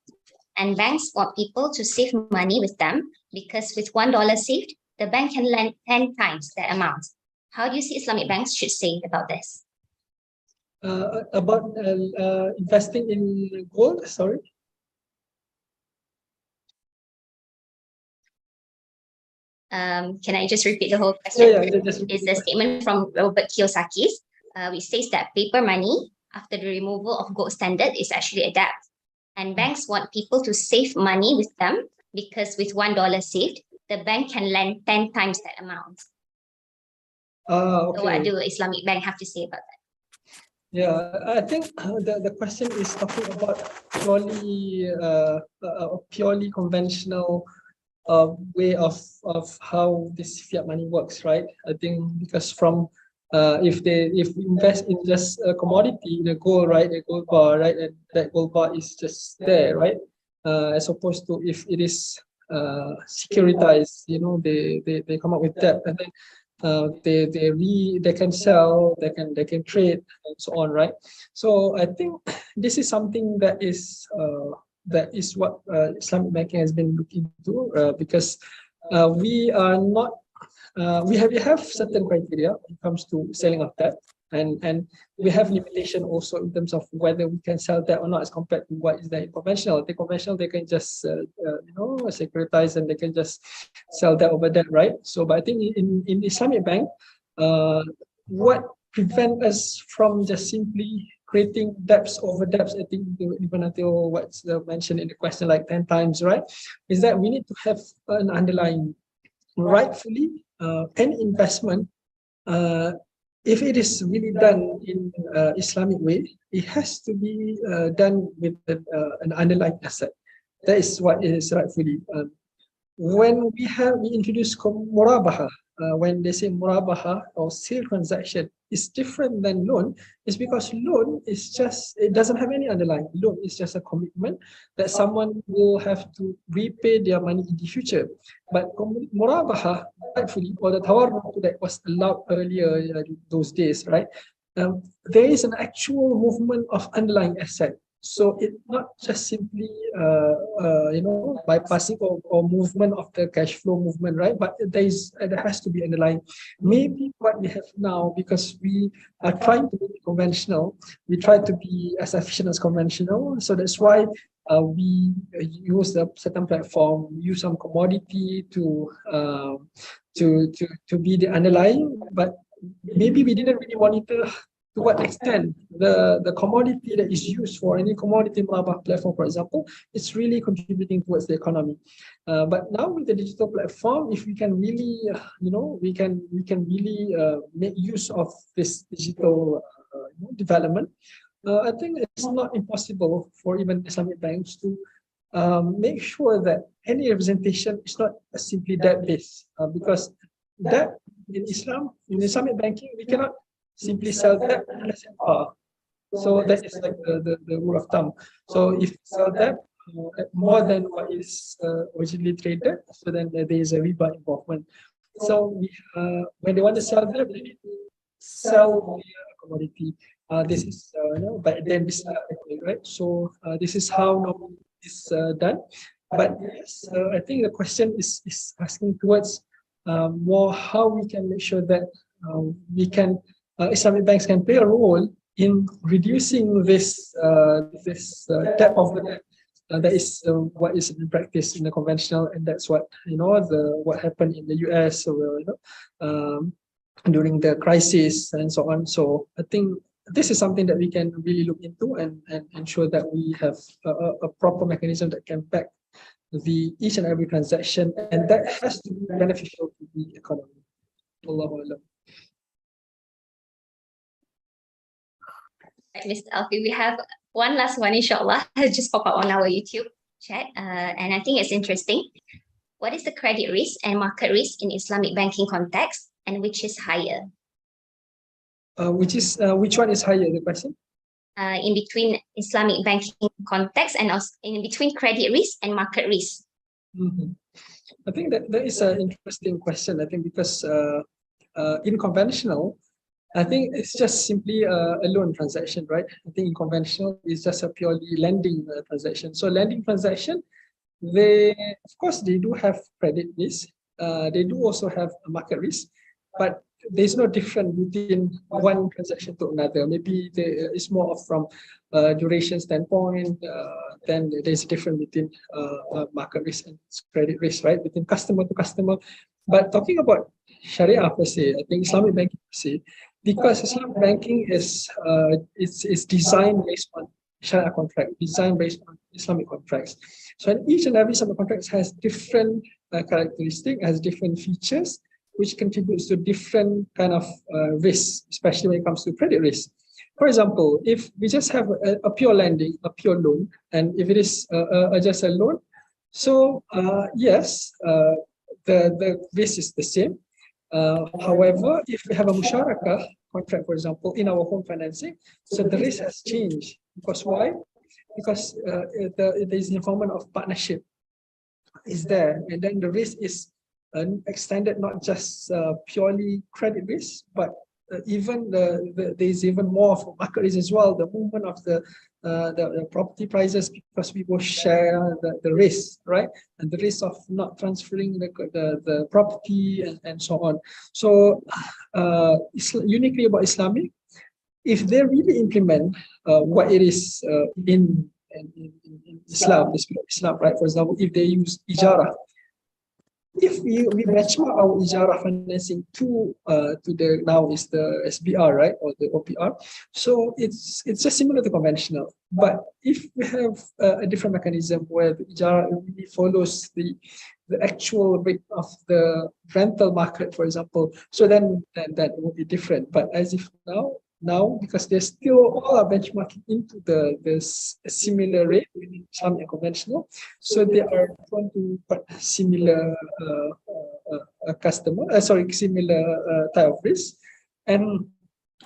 And banks want people to save money with them because with $1 saved, the bank can lend 10 times that amount. How do you see Islamic banks should say about this? About investing in gold, sorry? Can I just repeat the whole question? Yeah, just It's a statement from Robert Kiyosaki, which states that paper money, after the removal of gold standard, is actually a debt. And banks want people to save money with them because with $1 saved, the bank can lend 10 times that amount. Okay. So what do Islamic bank have to say about that? Yeah, I think the question is talking about purely conventional way of how this fiat money works, right? I think because from if we invest in just a commodity, in a gold, right, a gold bar, right, and that gold bar is just there, right, as opposed to if it is securitized, they come up with debt, and then they can sell, they can trade, and so on, right? So I think this is something that is what Islamic banking has been looking to, because we are not we have certain criteria when it comes to selling of debt, and we have limitation also in terms of whether we can sell that or not as compared to what is there in conventional. The conventional, they can just securitize, and they can just sell that over that, right? So but I think in Islamic bank, what prevent us from just simply creating debts over debts, I think even until what's mentioned in the question, like 10 times, right, is that we need to have an underlying rightfully any investment, if it is really done in Islamic way, it has to be done with an underlying asset. That is what is rightfully. when we introduce murabaha, when they say murabaha or sale transaction is different than loan, is because loan is just, it doesn't have any underlying. Loan is just a commitment that someone will have to repay their money in the future. But murabaha, rightfully, or the tawarruk that was allowed earlier those days, right? There is an actual movement of underlying asset. So it's not just simply bypassing or movement of the cash flow movement, right? But there has to be underlying. Maybe what we have now, because we are trying to be conventional, we try to be as efficient as conventional. So that's why we use a certain platform, use some commodity to be the underlying, but maybe we didn't really monitor to what extent the commodity that is used for any commodity murabah platform, for example, it's really contributing towards the economy. But now with the digital platform, if we can really, we can really make use of this digital development, I think it's not impossible for even Islamic banks to make sure that any representation is not simply debt-based, because debt in Islam, in Islamic banking, we cannot simply sell debt unless it's par. So that is like the rule of thumb. So if you sell debt at more than what is originally traded, so then there is a riba involvement. So when they want to sell debt, they need to sell the commodity. This is but then this right. So this is how normally it's done. But yes, I think the question is asking towards more how we can make sure that we can Islamic banks can play a role in reducing this debt of the debt. That is what is in practice in the conventional, and that's what what happened in the US during the crisis and so on. So I think this is something that we can really look into and ensure that we have a proper mechanism that can back each and every transaction, and that has to be beneficial to the economy. Allahu Alam. Mr. Alfi, we have one last one, inshallah, just pop up on our YouTube chat. And I think it's interesting. What is the credit risk and market risk in Islamic banking context, and which is higher? Which one is higher, the question? In between Islamic banking context and also in between credit risk and market risk? I think that is an interesting question. I think because in conventional, I think it's just simply a loan transaction, right? I think in conventional, it's just a purely lending transaction. So lending transaction, of course, they do have credit risk. They do also have a market risk, but there's no difference between one transaction to another. Maybe it's more of from duration standpoint, then there's a difference between market risk and credit risk, right? Between customer to customer. But talking about Sharia per se, I think Islamic banking per se, because Islamic banking is designed based on Sharia contract, designed based on Islamic contracts. So each and every Islamic contract has different characteristics, has different features, which contributes to different kind of risks, especially when it comes to credit risk. For example, if we just have a pure lending, a pure loan, and if it is just a loan, so yes, the risk is the same. However, if we have a musharakah contract, for example, in our home financing, so the risk has changed. Because why? Because there is an involvement of partnership is there, and then the risk is extended not just purely credit risk, but even there's even more of market risk as well. The movement of the property prices, because we will share the risk, right? And the risk of not transferring the property and so on. So uniquely about Islamic, if they really implement what it is in Islam, the spirit of Islam, right? For example, if they use ijarah, if we benchmark our ijarah financing to the now is the SBR, right, or the OPR, so it's just similar to conventional. But if we have a different mechanism where the ijarah really follows the actual rate of the rental market, for example, so then that will be different. But as if now now because they're still all are benchmarking into the similar rate within Islamic conventional. So they are prone to quite similar similar type of risk. And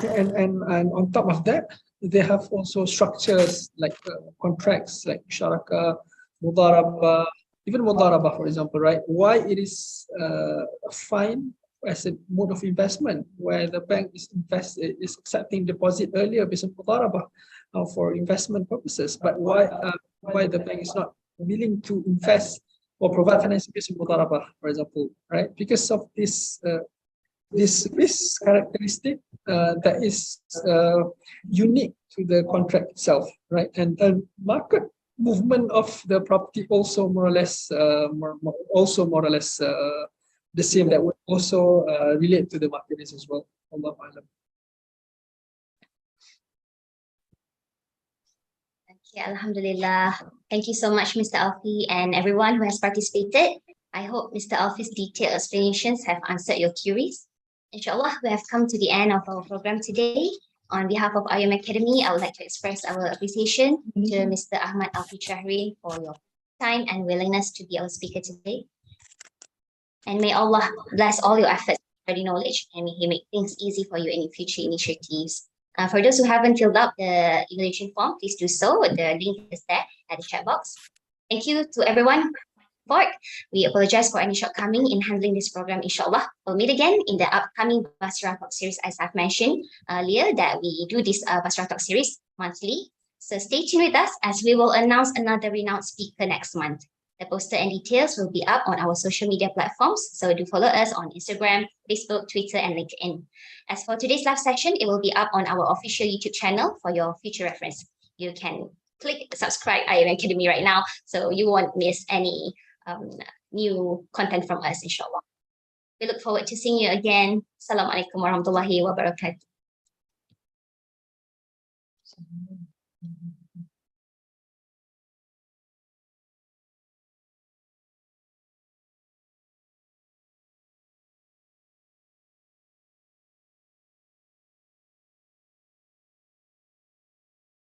on top of that, they have also structures like contracts like Sharaka, Mudaraba, even Mudaraba, for example, right? Why it is fine as a mode of investment where the bank is accepting deposit earlier based on Mudaraba for investment purposes, but why the bank is not willing to invest or provide financing based on Mudaraba, for example, right? Because of this risk characteristic that is unique to the contract itself, right? And the market movement of the property also more or less the same, that would also relate to the market risk as well. Allahu A'lam. Okay, Alhamdulillah. Thank you so much, Mr. Alfi, and everyone who has participated. I hope Mr. Alfi's detailed explanations have answered your queries. Inshallah, we have come to the end of our program today. On behalf of IM Academy, I would like to express our appreciation to Mr. Ahmad Alfisyahrin for your time and willingness to be our speaker today. And may Allah bless all your efforts and study knowledge, and may He make things easy for you in your future initiatives. For those who haven't filled out the evaluation form, please do so. The link is there at the chat box. Thank you to everyone. We apologize for any shortcoming in handling this program, inshallah. We'll meet again in the upcoming Baseerah Talk series, as I've mentioned earlier, that we do this Baseerah Talk series monthly. So stay tuned with us as we will announce another renowned speaker next month. The poster and details will be up on our social media platforms, so do follow us on Instagram, Facebook, Twitter, and LinkedIn. As for today's live session, it will be up on our official YouTube channel for your future reference. You can click subscribe IM Academy right now, so you won't miss any new content from us, inshallah. We look forward to seeing you again. Assalamualaikum warahmatullahi wabarakatuh.